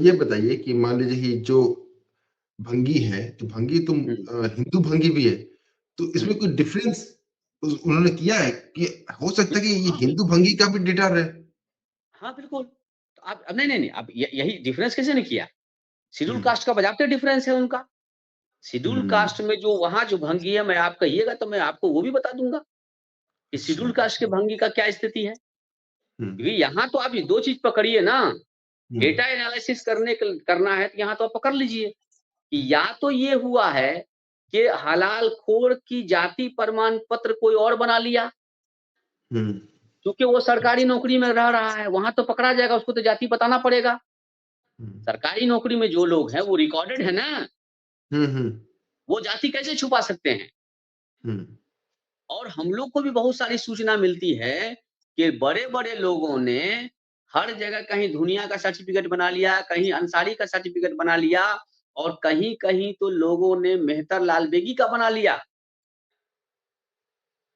Speaker 1: ये बताइए कि मान लीजिए कि जो भंगी है, तो भंगी तो
Speaker 2: हुँ,
Speaker 1: हिंदू भंगी भी है, तो
Speaker 2: हुँ।
Speaker 1: इसमें कोई डिफरेंस उन्होंने किया है कि हो सकता है कि ये
Speaker 2: हाँ,
Speaker 1: हिंदू भंगी का भी डेटा रहे?
Speaker 2: हाँ, बिल्कुल। तो आप नहीं, नहीं, नहीं, अब य यही डिफरेंस कैसे नहीं किया? शेड्यूल
Speaker 1: हुँ,
Speaker 2: कास्ट का बजाते डिफरेंस है उनका। शेड्यूल
Speaker 1: हुँ,
Speaker 2: कास्ट में जो वहाँ जो भंगी है, मैं आप कहिएगा तो मैं आपको वो भी बता दूँगा, कि
Speaker 1: अच्छा,
Speaker 2: शेड्यूल कास्ट के भंगी का क्या स्थिति है।
Speaker 1: हुँ,
Speaker 2: क्योंकि यहाँ तो आप ये 2 चीज़ पकड़िए ना,
Speaker 1: हुँ,
Speaker 2: डेटा एनालिसिस करना है तो यहाँ तो आप पकड़ लीजिए, कि या तो ये हुआ है कि हलालखोर की जाति प्रमाण पत्र कोई और बना लिया,
Speaker 1: हुँ,
Speaker 2: क्योंकि वो सरकारी नौकरी में रह रहा है, वहाँ तो पकड़ा जाएगा, उसको तो जाति बताना पड़ेगा।
Speaker 1: हुँ,
Speaker 2: सरकारी नौकरी में जो लोग हैं वो रिकॉर्डेड है ना,
Speaker 1: हुँ, हुँ,
Speaker 2: वो जाति कैसे छुपा सकते हैं?
Speaker 1: हुँ,
Speaker 2: और हम लोग को भी बहुत सारी सूचना मिलती है कि बड़े-बड़े लोगों ने हर जगह कहीं धुनिया का सर्टिफ़िकेट बना लिया, कहीं अंसारी का सर्टिफ़िकेट बना लिया और कहीं-कहीं तो लोगों ने मेहतर लाल बेगी का बना लिया।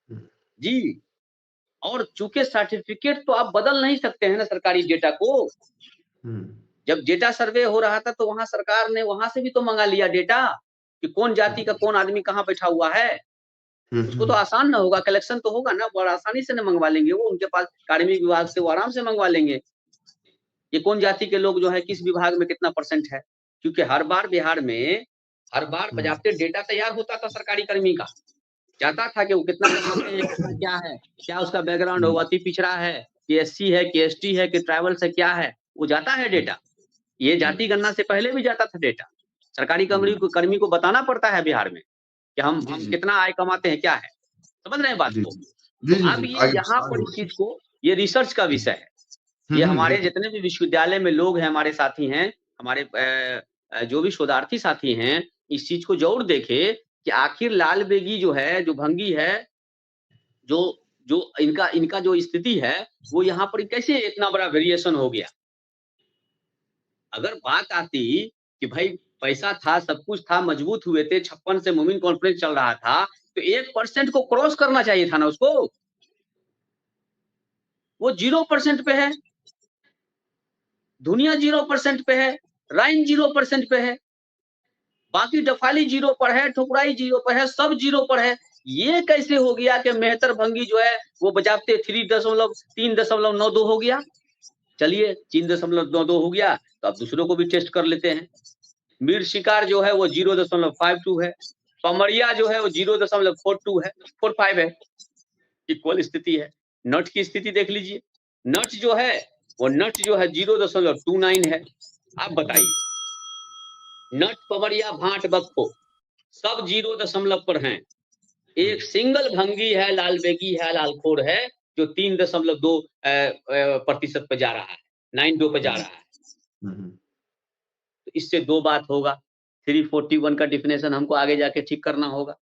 Speaker 1: हुँ,
Speaker 2: जी, और चूँकि सर्टिफ़िकेट तो आप बदल नहीं सकते हैं ना सरकारी डेटा को।
Speaker 1: हुँ,
Speaker 2: जब डेटा सर्वे हो रहा था तो वहाँ सरकार ने वहाँ से भी तो मँगा लिया डेटा, कि कौन जाति का कौन आदमी कहाँ बैठा हुआ है।
Speaker 1: हुँ,
Speaker 2: उसको
Speaker 1: हुँ,
Speaker 2: तो आसान ना होगा, कलेक्शन तो होगा ना, बड़ा आसानी से ना मँगवा लेंगे वो, उनके पास कार्मिक विभाग से वो आराम से मँगवा लेंगे। ये कौन जाति के लोग जो है किस विभाग में कितना परसेंट है। क्योंकि हर बार बिहार में, हर बार
Speaker 1: हुँ,
Speaker 2: बाज़ाब्ते डेटा तैयार होता था सरकारी कर्मी का। जाता था कि वो कितना कमाते हैं, कितना क्या है, क्या उसका बैकग्राउंड
Speaker 1: हुँ,
Speaker 2: होगा, अति पिछड़ा है, कि एससी है, कि एसटी है, कि ट्राइबल्स है, क्या है, वो जाता है डेटा। ये
Speaker 1: हुँ,
Speaker 2: जाति गणना से पहले भी जाता था डेटा। सरकारी
Speaker 1: हुँ,
Speaker 2: कर्मी को बताना पड़ता है बिहार में, कि
Speaker 1: जी,
Speaker 2: हम
Speaker 1: जी,
Speaker 2: कितना आय कमाते हैं, क्या है। समझ रहे हैं बात
Speaker 1: जी,
Speaker 2: को?
Speaker 1: जी,
Speaker 2: तो
Speaker 1: जी, जी,
Speaker 2: अब
Speaker 1: जी,
Speaker 2: ये यहाँ
Speaker 1: आगे
Speaker 2: पर इस
Speaker 1: बढ़िए।
Speaker 2: चीज़ को ये रिसर्च का
Speaker 1: हुँ,
Speaker 2: विषय है।
Speaker 1: हुँ,
Speaker 2: ये
Speaker 1: हुँ,
Speaker 2: हमारे
Speaker 1: बिल्कुल,
Speaker 2: जितने भी विश्वविद्यालय में लोग हैं, हमारे साथी हैं, हमारे जो भी शोधार्थी साथी हैं, इस चीज़ को ज़रूर देखें कि आखिर लाल बेगी जो है, जो भंगी है, जो जो इनका इनका जो स्थिति है, वो यहाँ पर कैसे इतना बड़ा वेरिएशन हो गया? अगर बात आती कि भाई पैसा था, सब कुछ था, मजबूत हुए थे, 56 से मोमिन कॉन्फ्रेंस चल रहा था, तो 1% को क्रॉस करना चाहिए था ना उसको। वो 0% पे है, दुनिया 0% पे है, राइन 0% पे है, बाकी डफाली 0 पर है, ठुकराई 0 पर है, सब 0 पर है। ये कैसे हो गया कि मेहतर भंगी जो है वो बजाते 3.92 हो गया? चलिए 3.92 हो गया, तो अब दूसरों को भी टेस्ट कर लेते हैं। मीर शिकार जो है वो 0.52 है, पमरिया जो है वो 0.42 है, 45 है, इक्वल स्थिति है। नट की स्थिति देख लीजिए, नट जो है वो 0.29 है। आप बताइए, नट, पमरिया, भाट, बक्खो सब 0 पर हैं। एक सिंगल भंगी है, लाल बेगी है, लालखोर है, जो 3.2 प्रतिशत पे जा रहा है, 92 पे जा रहा है। तो इससे 2 बात होगा, 341 का डेफिनेशन हमको आगे जाके ठीक करना होगा।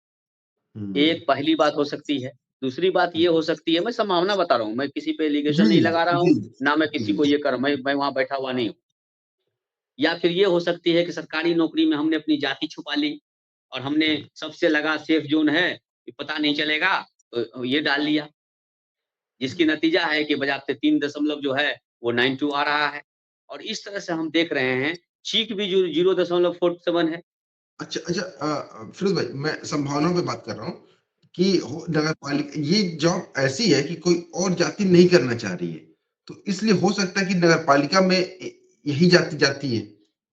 Speaker 2: एक पहली बात हो सकती है। दूसरी बात ये हो सकती है, मैं संभावना बता रहा हूँ, मैं किसी पे एलिगेशन नहीं लगा रहा हूँ, ना मैं किसी को ये कर मैं वहाँ बैठा हुआ नहीं हूँ। या फिर ये हो सकती है कि सरकारी नौकरी में हमने अपनी जाति छुपा ली और हमने सबसे लगा सेफ ज़ोन है, पता नहीं चलेगा, तो ये डाल लिया। जिसकी नतीजा है कि बजाते 3 दशमलव जो है वो 92 आ रहा है और इस तरह से हम देख रहे हैं, चीक भी जो 0.47 है।
Speaker 1: अच्छा, फिरोज भाई, मैं संभावनाओं पे बात कर रहा हूँ कि नगर पालिका ये जॉब ऐसी है कि कोई और जाति नहीं करना चाह रही है, तो इसलिए हो सकता है कि नगर पालिका में यही जाति जाती है,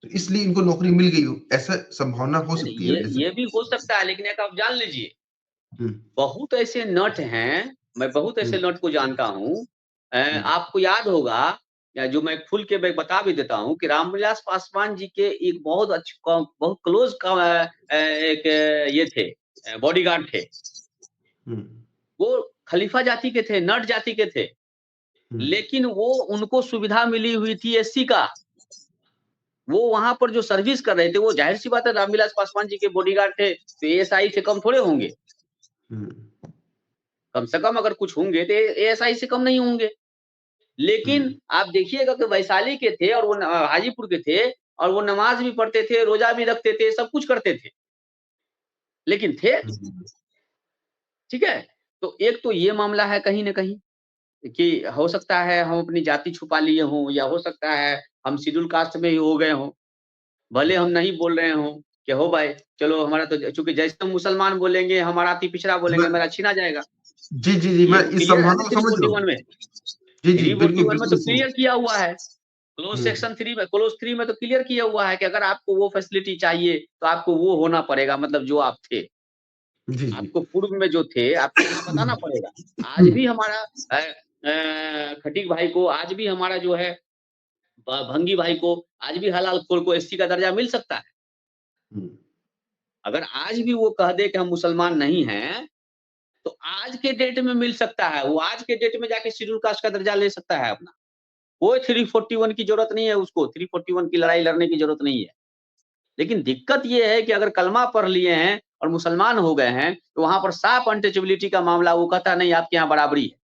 Speaker 1: तो इसलिए इनको नौकरी मिल गई हो, ऐसा संभावना हो सकती है
Speaker 2: ये भी हो सकता है, लेकिन एक आप जान लीजिए,
Speaker 1: हम्म,
Speaker 2: बहुत ऐसे नट हैं, मैं बहुत ऐसे नट को जानता हूँ। आपको याद होगा, या जो मैं खुल के मैं बता भी देता हूँ कि रामविलास पासवान जी के एक बहुत क्लोज एक ये थे, बॉडीगार्ड थे। वो खलीफा जाति के थे, नट जाति के थे, लेकिन वो उनको सुविधा मिली हुई थी एससी का। वो वहाँ पर जो सर्विस कर रहे थे, वो ज़ाहिर-सी बात है रामविलास पासवान जी के बॉडीगार्ड थे, तो एएसआई से कम थोड़े होंगे। कम से कम अगर कुछ होंगे तो एएसआई से कम नहीं होंगे। लेकिन आप देखिएगा कि वैशाली के थे और वो हाजीपुर के थे और वो नमाज़ भी पढ़ते थे, रोज़ा भी रखते थे, सब कुछ करते थे। लेकिन थे, ठीक है? तो एक तो ये मामला है कहीं न कहीं कि हो सकता है हम अपनी जाति छुपा लिए हों या हो सकता है हम शेड्यूल कास्ट में ही हो गए हों। भले हम नहीं बोल रहे हों कि हो भाई चलो हमारा तो चूँकि जैसे हम मुसलमान बोलेंगे, हमारा अति पिछड़ा बोलेंगे, मेरा छीना जाएगा।
Speaker 1: जी जी जी,
Speaker 2: ये
Speaker 1: मैं
Speaker 2: तो
Speaker 1: इस
Speaker 2: क्लियर है ना
Speaker 1: संभावना को समझ रहा
Speaker 2: 341
Speaker 1: हूँ।
Speaker 2: में।
Speaker 1: जी जी, बिल्कुल
Speaker 2: 341 में तो
Speaker 1: बिल्कुल
Speaker 2: क्लियर किया हुआ है। क्लोज़ सेक्शन 3 में, क्लोज़ 3 में तो क्लियर किया हुआ है कि अगर आपको वो फैसिलिटी चाहिए, तो आपको वो होना पड़ेगा, मतलब जो आप थे।
Speaker 1: जी जी।
Speaker 2: आपको पूर्व में जो थे, आपको कुछ बताना पड़ेगा। आज भी हमारा खटीक भाई को, आज भी हमारा जो है भंगी भाई को, आज भी हलाल खोर को एससी का दर्जा मिल सकता है। अगर आज भी वो कह दे कि हम मुसलमान नहीं हैं, तो आज के डेट में मिल सकता है। वो आज के डेट में जाके शेड्यूल कास्ट का दर्जा ले सकता है अपना। कोई 341 की ज़रूरत नहीं है उसको, 341 की लड़ाई लड़ने की ज़रूरत नहीं है। लेकिन दिक्कत ये है कि अगर कलमा पढ़ लिए हैं और मुसलमान हो गए हैं, तो वहाँ पर साफ अनटचेबिलिटी का मामला, वो कहता है नहीं आपके यहाँ बराबरी है।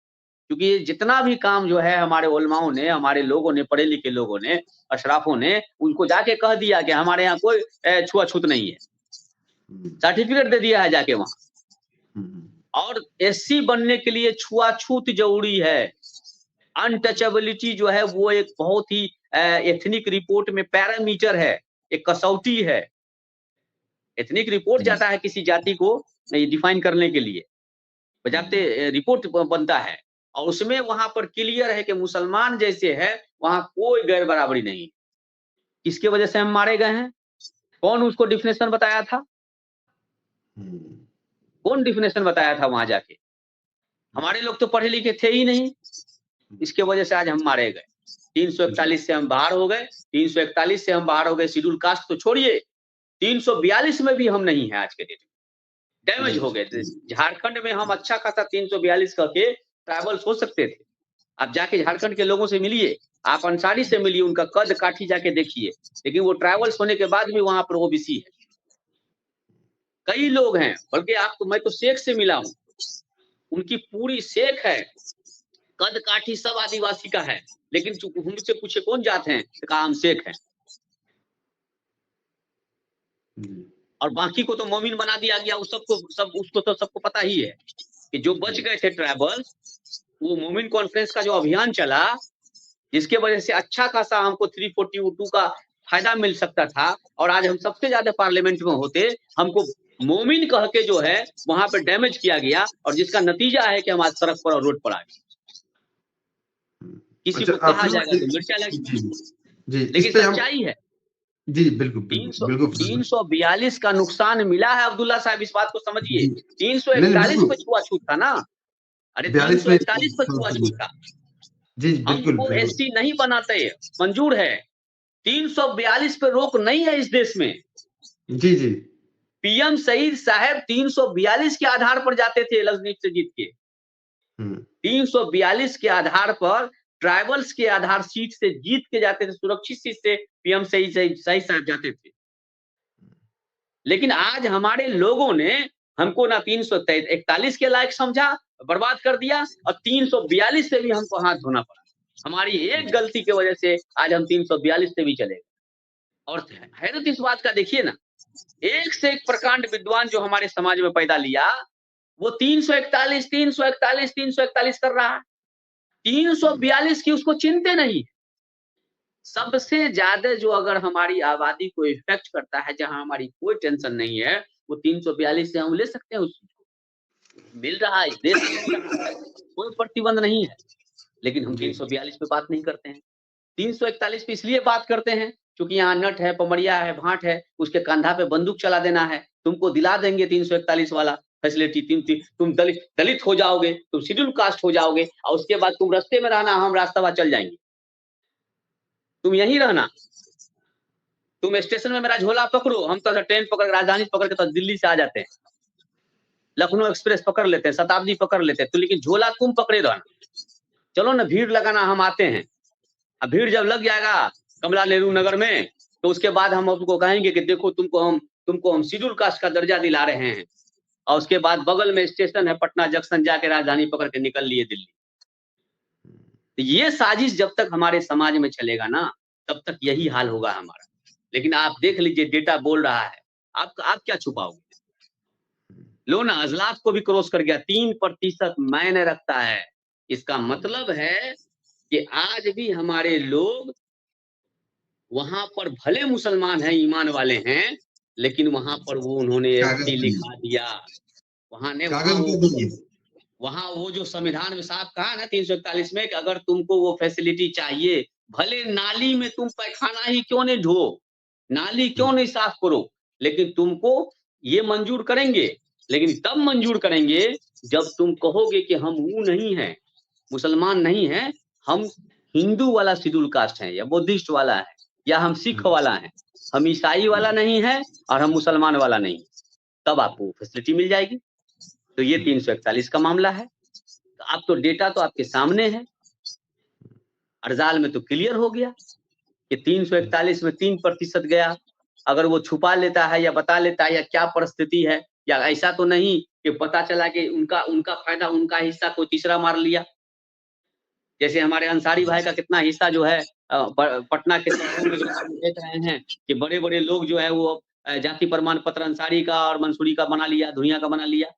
Speaker 2: क्योंकि जितना भी काम जो है हमारे उलमाओं ने, हमारे लोगों ने, पढ़े-लिखे लोगों ने, अशराफों ने, उनको जाके कह दिया कि हमारे यहाँ कोई छुआ-छूत नहीं है। सर्टिफ़िकेट दे दिया है जाके वहाँ। और एससी बनने के लिए छुआ-छूत ज़रूरी है। अनटचेबिलिटी जो है वो एक बहुत ही एथनिक रिपोर्ट में पैरामीटर है, एक कसौटी है। एथनिक रिपोर्ट जाता है किसी जाति को डिफाइन करने के लिए, बजाते रिपोर्ट बनता है और उसमें वहाँ पर क्लियर है कि मुसलमान जैसे है, वहाँ कोई गैर बराबरी नहीं। किसकी वजह से हम मारे गए हैं? कौन उसको डेफिनेशन बताया था? कौन डेफिनेशन बताया था वहाँ जाके? हमारे लोग तो पढ़े लिखे थे ही नहीं, इसके वजह से आज हम मारे गए। 341 से हम बाहर हो गए, 341 से हम बाहर हो गए, शेड्यूल कास्ट तो छोड़िए, 342 में भी हम नहीं हैं आज के डेट में। डैमेज हो गए। झारखंड में हम अच्छा खासा 342 करके ट्राइबल्स हो सकते थे। आप जाके झारखंड के लोगों से मिलिए, आप अंसारी से मिलिए, उनका कद-काठी जाके देखिए, लेकिन वो ट्राइबल्स होने के बाद भी वहाँ पर ओबीसी है। कई लोग हैं, बल्कि मैं तो शेख से मिला हूँ, उनकी पूरी शेख है, कद-काठी सब आदिवासी का है, लेकिन उनसे पूछे कौन जात हैं? तो कहा हम शेख हैं। और बाकी को तो मोमिन बना दिया गया। उसको तो सबको पता ही है कि जो बच गए थे ट्राइबल्स, वो मोमिन कॉन्फ्रेंस का जो अभियान चला, जिसके वजह से अच्छा खासा हमको 342 का फायदा मिल सकता था, और आज हम सबसे ज्यादा पार्लियामेंट में होते, हमको मोमिन कह के जो है वहां पे डैमेज किया गया, और जिसका नतीजा है कि हम आज सड़क पर और रोड पर आ गए। किसी को कहा जाएगा तो मिर्चा लगी, लेकिन सच्चाई है।
Speaker 1: जी बिल्कुल
Speaker 2: 342 का नुकसान मिला है अब्दुल्ला साहब, इस बात को समझिए। 341 पे छुआछूत था ना, अरे 341 पे छुआछूत था।
Speaker 1: जी बिल्कुल,
Speaker 2: हमको एसटी नहीं बनाते, मंजूर है। 342 पे रोक नहीं है इस देश में।
Speaker 1: जी जी,
Speaker 2: पीएम सईद साहब 342 के आधार पर जाते थे राजनीति से जीत के। 342 के आधार पर, ट्राइबल्स के आधार सीट से जीत के जाते थे, सुरक्षित सीट से पीएम सईद साहब जाते थे। लेकिन आज हमारे लोगों ने हमको ना 341 के लायक समझा, बर्बाद कर दिया, और 342 से भी हमको हाथ धोना पड़ा। हमारी एक गलती की वजह से आज हम 342 से भी चले गए। और हैरत इस बात का देखिए ना, एक से एक प्रकांड विद्वान जो हमारे समाज में पैदा लिया, वो 341 कर रहा है। 342 की उसको चिंते नहीं। सबसे ज्यादा जो अगर हमारी आबादी को इफेक्ट करता है, जहां हमारी कोई टेंशन नहीं है, वो 342 से हम ले सकते हैं, उसको मिल रहा है, देश में कोई प्रतिबंध नहीं है। लेकिन हम 342 पे बात नहीं करते हैं। 341 पे इसलिए बात करते हैं क्योंकि यहाँ नट है, पमरिया है, भाट है, उसके कंधा पे बंदूक चला देना है। तुमको दिला देंगे 341 वाला फैसिलिटी, तुम दलित हो जाओगे, तुम शेड्यूल कास्ट हो जाओगे, और उसके बाद तुम रास्ते में रहना, हम रास्ता चल जाएंगे, तुम यहीं रहना। तुम स्टेशन में मेरा झोला पकड़ो, हम तो ट्रेन पकड़, राजधानी पकड़ के तो दिल्ली से आ जाते हैं, लखनऊ एक्सप्रेस पकड़ लेते हैं, शताब्दी पकड़ लेते हैं, तो लेकिन झोला तुम पकड़े रहना। चलो ना, भीड़ लगाना, हम आते हैं। अब भीड़ जब लग जाएगा कमला नेहरू नगर में, तो उसके बाद हम उसको कहेंगे कि देखो तुमको हम शेड्यूल कास्ट का दर्जा दिला रहे हैं, और उसके बाद बगल में स्टेशन है पटना जंक्शन, जाके राजधानी पकड़ के निकल लिए दिल्ली। तो ये साजिश जब तक हमारे समाज में चलेगा ना, तब तक यही हाल होगा हमारा। लेकिन आप देख लीजिए, डेटा बोल रहा है, आप क्या छुपाओगे? लो ना, अजलाफ को भी क्रॉस कर गया, 3% मायने रखता है। इसका मतलब है कि आज भी हमारे लोग वहां पर भले मुसलमान हैं, ईमान वाले हैं, लेकिन वहां पर वो उन्होंने एसटी लिखा दिया। वहां वो जो संविधान में साफ कहा ना 341 में, कि अगर तुमको वो फैसिलिटी चाहिए, भले नाली में तुम पैखाना ही क्यों नहीं ढो, नाली क्यों नहीं साफ करो, लेकिन तुमको ये मंजूर करेंगे। लेकिन तब मंजूर करेंगे जब तुम कहोगे कि हम वो नहीं है, मुसलमान नहीं है, हम हिंदू वाला शेड्यूल कास्ट है, या बुद्धिस्ट वाला है, या हम सिख वाला है, हम ईसाई वाला नहीं है, और हम मुसलमान वाला नहीं, तब आपको फैसिलिटी मिल जाएगी। तो ये 341 का मामला है। तो आप तो डेटा तो आपके सामने है, अर्जाल में तो क्लियर हो गया कि 341 में 3% गया। अगर वो छुपा लेता है या बता लेता है या क्या परिस्थिति है, या ऐसा तो नहीं कि पता चला कि उनका फायदा, उनका हिस्सा कोई तीसरा मार लिया। जैसे हमारे अंसारी भाई का कितना हिस्सा जो है पटना के शहरों में देख रहे हैं कि बड़े-बड़े लोग जो है वो जाति प्रमाण पत्र अंसारी का और मंसूरी का बना लिया, धुइयां का बना लिया,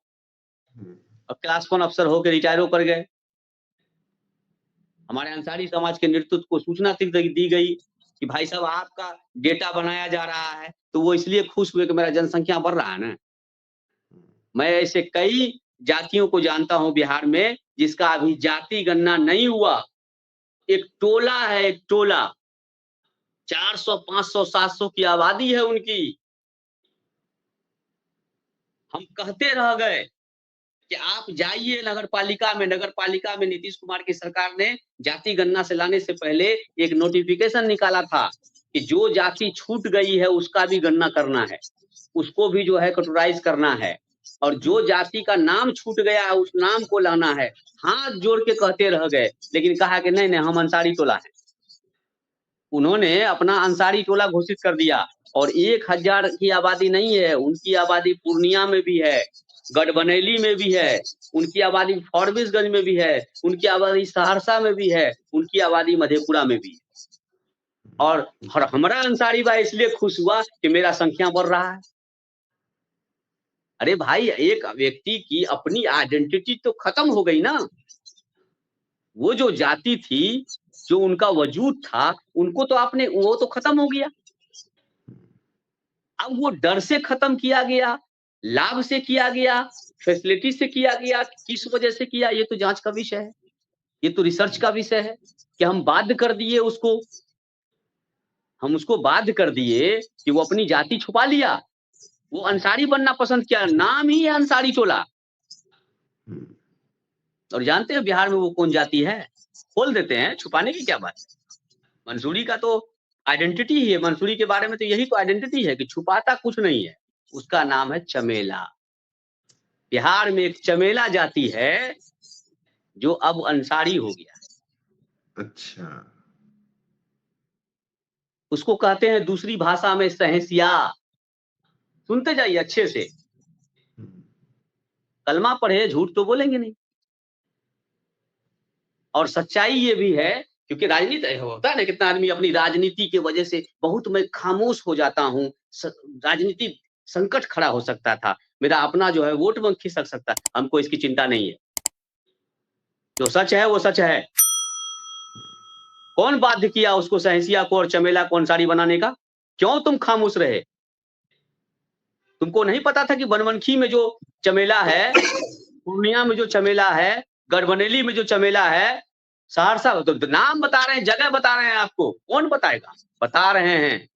Speaker 2: और क्लास 1 अफसर होकर रिटायर होकर गए। हमारे अंसारी समाज के नेतृत्व को सूचना दी गई कि भाई साहब आपका डेटा बनाया जा रहा है, तो वो इसलिए खुश हुए कि मेरा जनसंख्या बढ़ रहा है ना। मैं ऐसे कई जातियों को जानता हूं बिहार में, जिसका अभी जाति गणना नहीं हुआ। एक टोला है, एक टोला, 400, 500, 700 की आबादी है उनकी। हम कहते रह गए कि आप जाइए नगर पालिका में नीतीश कुमार की सरकार ने जाति गणना से लाने से पहले एक नोटिफिकेशन निकाला था कि जो जाति छूट गई है उसका भी गणना करना है, उसको भी जो है कैटेगराइज करना है, और जो जाति का नाम छूट गया है उस नाम को लाना है। हाथ जोड़ के कहते रह गए, लेकिन कहा कि नहीं हम अंसारी टोला है। उन्होंने अपना अंसारी टोला घोषित कर दिया, और 1000 की आबादी नहीं है, उनकी आबादी पूर्णिया में भी है, गढ़बनैली में भी है, उनकी आबादी फॉरबिसगंज में भी है, उनकी आबादी सहरसा में भी है, उनकी आबादी मधेपुरा में भी है। और हमारा अंसारी भाई इसलिए खुश हुआ कि मेरा संख्या बढ़ रहा है। अरे भाई, एक व्यक्ति की अपनी आइडेंटिटी तो खत्म हो गई ना। वो जो जाति थी, जो उनका वजूद था, उनको तो आपने, वो तो खत्म हो गया। अब वो डर से खत्म किया गया, लाभ से किया गया, फैसिलिटी से किया गया, किस वजह से किया, ये तो जांच का विषय है, ये तो रिसर्च का विषय है कि हम बाध्य कर दिए उसको, हम उसको बाध्य कर दिए कि वो अपनी जाति छुपा लिया, वो अंसारी बनना पसंद किया, नाम ही है अंसारी टोला। और जानते हैं बिहार में वो कौन जाति है? खोल देते हैं, छुपाने की क्या बात है। मंसूरी का तो आइडेंटिटी ही है, मंसूरी के बारे में तो यही तो आइडेंटिटी है कि छुपाता कुछ नहीं है, उसका नाम है चमेला। बिहार में एक चमेला जाति है जो अब अंसारी हो गया।
Speaker 1: अच्छा।
Speaker 2: उसको कहते हैं दूसरी भाषा में सहेसिया। सुनते जाइए अच्छे से, कलमा पढ़े, झूठ तो बोलेंगे नहीं। और सच्चाई ये भी है, क्योंकि राजनीति होता है ना, कितना आदमी अपनी राजनीति की वजह से बहुत मैं खामोश हो जाता हूँ, राजनीति संकट खड़ा हो सकता था, मेरा अपना जो है वोट बैंक खिसक सकता है, हमको इसकी चिंता नहीं है। जो सच है वो सच है। कौन बाध्य किया उसको, सहेसिया को और चमेला को अंसारी बनाने का? क्यों तुम खामोश रहे? तुमको नहीं पता था कि बनमनखी में जो चमेला है, पूर्णिया में जो चमेला है, गढ़बनेली में जो चमेला है, सहरसा, तो नाम बता रहे हैं, जगह बता रहे हैं आपको, कौन बताएगा? बता रहे हैं।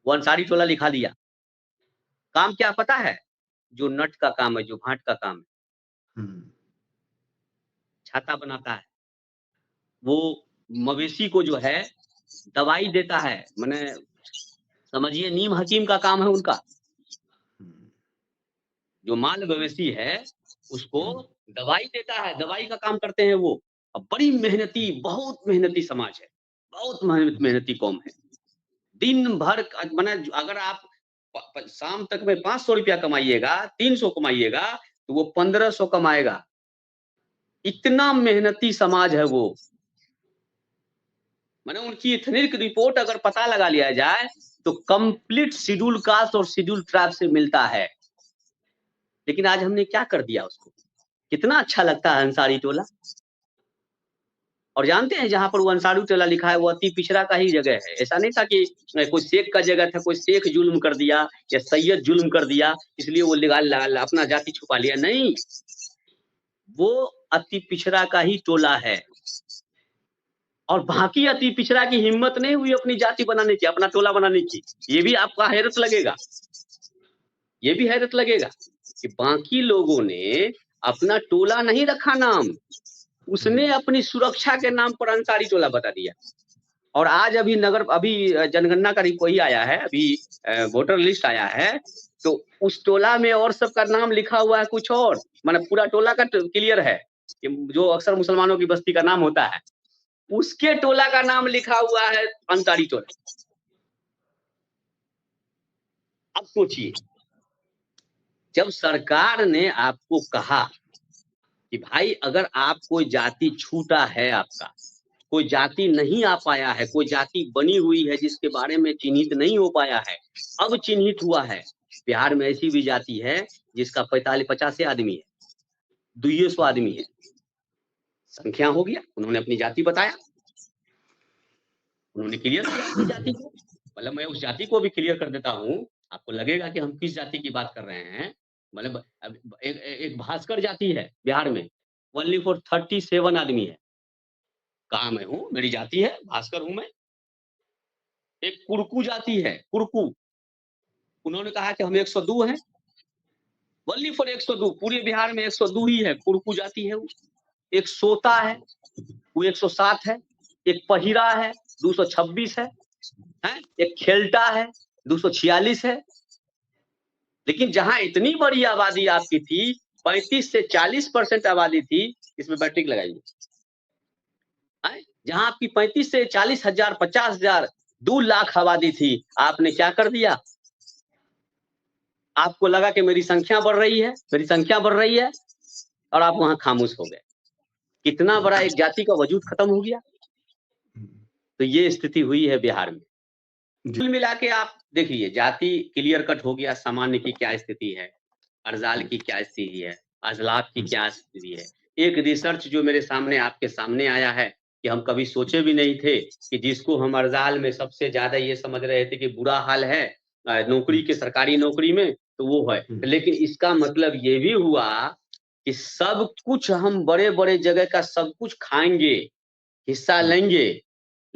Speaker 2: वो अंसारी टोला लिखा दिया। काम क्या पता है? जो नट का काम है, जो भाट का काम है, छाता बनाता है, वो मवेशी को जो है दवाई देता है, माने समझिए नीम हकीम का काम है उनका। जो माल मवेशी है उसको दवाई देता है, दवाई का काम करते हैं वो। अब बड़ी मेहनती, बहुत मेहनती समाज है, बहुत मेहनती कौम है। दिन भर माने अगर आप शाम तक में 500 रुपया कमाइएगा, 300 कमाइएगा, तो वो 1500 कमाएगा। इतना मेहनती समाज है वो। माने उनकी इथनिक रिपोर्ट अगर पता लगा लिया जाए तो कंप्लीट शेड्यूल कास्ट और शेड्यूल ट्राइब से मिलता है। लेकिन आज हमने क्या कर दिया उसको? कितना अच्छा लगता है अंसारी टोला। और जानते हैं जहां पर वो अंसारी टोला लिखा है वो अति पिछड़ा का ही जगह है। ऐसा नहीं था कि कोई शेख का जगह था, कोई शेख जुल्म कर दिया या सैयद जुल्म कर दिया इसलिए वो अपना जाति छुपा लिया, नहीं, वो अति पिछड़ा का ही टोला है। और बाकी अति पिछड़ा की हिम्मत नहीं हुई अपनी जाति बनाने की, अपना टोला बनाने की। ये भी आपका हैरत लगेगा, ये भी हैरत लगेगा कि बाकी लोगों ने अपना टोला नहीं रखा नाम, उसने अपनी सुरक्षा के नाम पर अंसारी टोला बता दिया। और आज अभी जनगणना का वही आया है, अभी वोटर लिस्ट आया है, तो उस टोला में और सबका नाम लिखा हुआ है कुछ और, माने पूरा टोला का क्लियर है कि जो अक्सर मुसलमानों की बस्ती का नाम होता है, उसके टोला का नाम लिखा हुआ है अंसारी टोला। अब सोचिए, जब सरकार ने आपको कहा कि भाई अगर आप कोई जाति छूटा है, आपका कोई जाति नहीं आ पाया है, कोई जाति बनी हुई है जिसके बारे में चिन्हित नहीं हो पाया है, अब चिन्हित हुआ है। बिहार में ऐसी भी जाति है जिसका 45-50 आदमी है, 200 आदमी है, संख्या हो गया, उन्होंने अपनी जाति बताया, उन्होंने क्लियर किया अपनी जाति को। मतलब मैं उस जाति को भी क्लियर कर देता हूँ, आपको लगेगा कि हम किस जाति की बात कर रहे हैं। मतलब एक भास्कर जाति है बिहार में, ओनली फॉर 37 आदमी है। कहा मैं हूँ, मेरी जाति है, भास्कर हूं मैं। एक कुरकू जाति है, कुरकू, उन्होंने कहा कि हम 102 हैं, ओनली फॉर 102, पूरे बिहार में 102 ही है, कुरकू जाति है वो। एक सोता है, वो 107 है। एक पहिरा है, 226 है, एक खेलटा है, 246 है। लेकिन जहां इतनी बड़ी आबादी आपकी थी, 35 से 40% आबादी थी, इसमें मैट्रिक लगाइए, जहां आपकी 35 से 40 हजार, 50 हजार, 2 लाख आबादी थी, आपने क्या कर दिया? आपको लगा कि मेरी संख्या बढ़ रही है, मेरी संख्या बढ़ रही है, और आप वहां खामोश हो गए। कितना बड़ा एक जाति का वजूद खत्म हो गया। तो ये स्थिति हुई है बिहार में।
Speaker 1: जी।
Speaker 2: कुल मिला के आप देखिए, जाति क्लियर कट हो गया, सामान्य की क्या स्थिति है, अर्ज़ाल
Speaker 1: हुँ,
Speaker 2: की क्या स्थिति है, अज़लाफ़ की
Speaker 1: हुँ,
Speaker 2: क्या स्थिति है। एक रिसर्च जो मेरे सामने आपके सामने आया है, कि हम कभी सोचे भी नहीं थे कि जिसको हम अर्ज़ाल में सबसे ज़्यादा ये समझ रहे थे कि बुरा हाल है
Speaker 1: हुँ,
Speaker 2: नौकरी के सरकारी नौकरी में, तो वो है।
Speaker 1: हुँ,
Speaker 2: लेकिन इसका मतलब ये भी हुआ कि सब कुछ हम बड़े-बड़े जगह का सब कुछ खाएँगे, हिस्सा
Speaker 1: हुँ,
Speaker 2: लेंगे,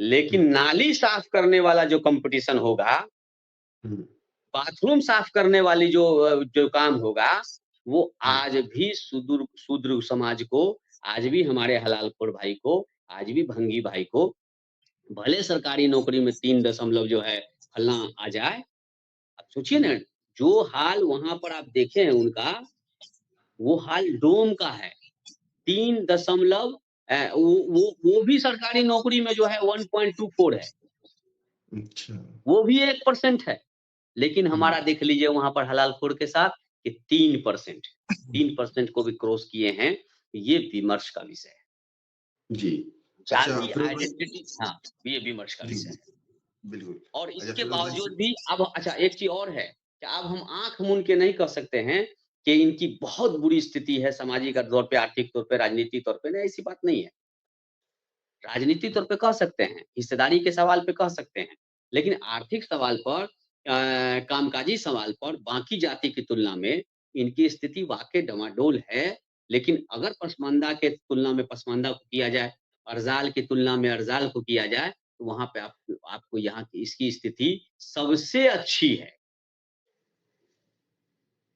Speaker 1: हुँ,
Speaker 2: लेकिन नाली साफ करने वाला जो कॉम्पिटिशन होगा,
Speaker 1: हुँ,
Speaker 2: बाथरूम साफ करने वाली जो काम होगा, वो
Speaker 1: हुँ,
Speaker 2: आज भी शूद्र समाज को, आज भी हमारे हलालखोर भाई को, आज भी भंगी भाई को, भले सरकारी नौकरी में 3 दशमलव जो है फलना आ जाए, अब सोचिए ना, जो हाल वहाँ पर आप देखे हैं उनका, वो हाल डोम का है। 3 दशमलव वो भी सरकारी नौकरी में जो है 1.24 है,
Speaker 1: अच्छा।
Speaker 2: वो भी 1% है। लेकिन
Speaker 1: हुँ,
Speaker 2: हमारा देख लीजिए वहाँ पर हलालखोर के साथ कि 3% 3% को भी क्रॉस किए हैं, ये विमर्श का विषय है।
Speaker 1: जी। अच्छा
Speaker 2: जाति
Speaker 1: फिरोज़ भाई
Speaker 2: आइडेंटिटी हाँ, ये विमर्श का
Speaker 1: जी,
Speaker 2: विषय
Speaker 1: जी,
Speaker 2: है।
Speaker 1: बिल्कुल।
Speaker 2: और
Speaker 1: अच्छा
Speaker 2: इसके
Speaker 1: फिरोज़ भाई
Speaker 2: बावजूद भी अब अच्छा एक चीज़ और है, कि अब हम आँख मूंद के नहीं कह सकते हैं कि इनकी बहुत बुरी स्थिति है सामाजिक तौर पे, आर्थिक तौर पे, राजनीतिक तौर पे, नहीं ऐसी बात नहीं है। राजनीतिक तौर पे कह सकते हैं, हिस्सेदारी के सवाल पे कह सकते हैं, लेकिन आर्थिक सवाल पर कामकाजी सवाल पर बाकी जाति की तुलना में इनकी स्थिति वाक़ई डमाडोल है। लेकिन अगर पसमानदा के तुलना में पसमानदा को किया जाए, अर्ज़ाल की तुलना में अर्ज़ाल को किया जाए, तो वहाँ पे आपको यहाँ की इसकी स्थिति सबसे अच्छी है,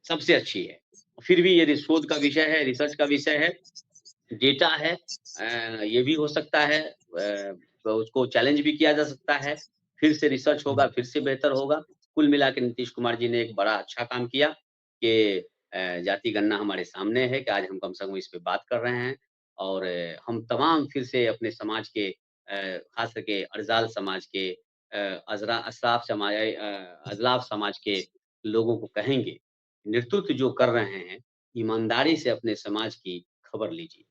Speaker 2: सबसे अच्छी है। फिर भी ये शोध का विषय है, रिसर्च का विषय है, डेटा है ये भी हो सकता है तो उसको चैलेंज भी किया जा सकता है। फिर से रिसर्च होगा, फिर से बेहतर होगा। कुल मिला के नीतीश कुमार जी ने एक बड़ा अच्छा काम किया कि जाति गणना हमारे सामने है कि आज हम कम से कम इस पे बात कर रहे हैं और हम तमाम फिर से अपने समाज के ख़ास करके अर्ज़ाल समाज के अज़लाफ़ समाज के लोगों को कहेंगे, नेतृत्व जो कर रहे हैं, ईमानदारी से अपने समाज की खबर लीजिए।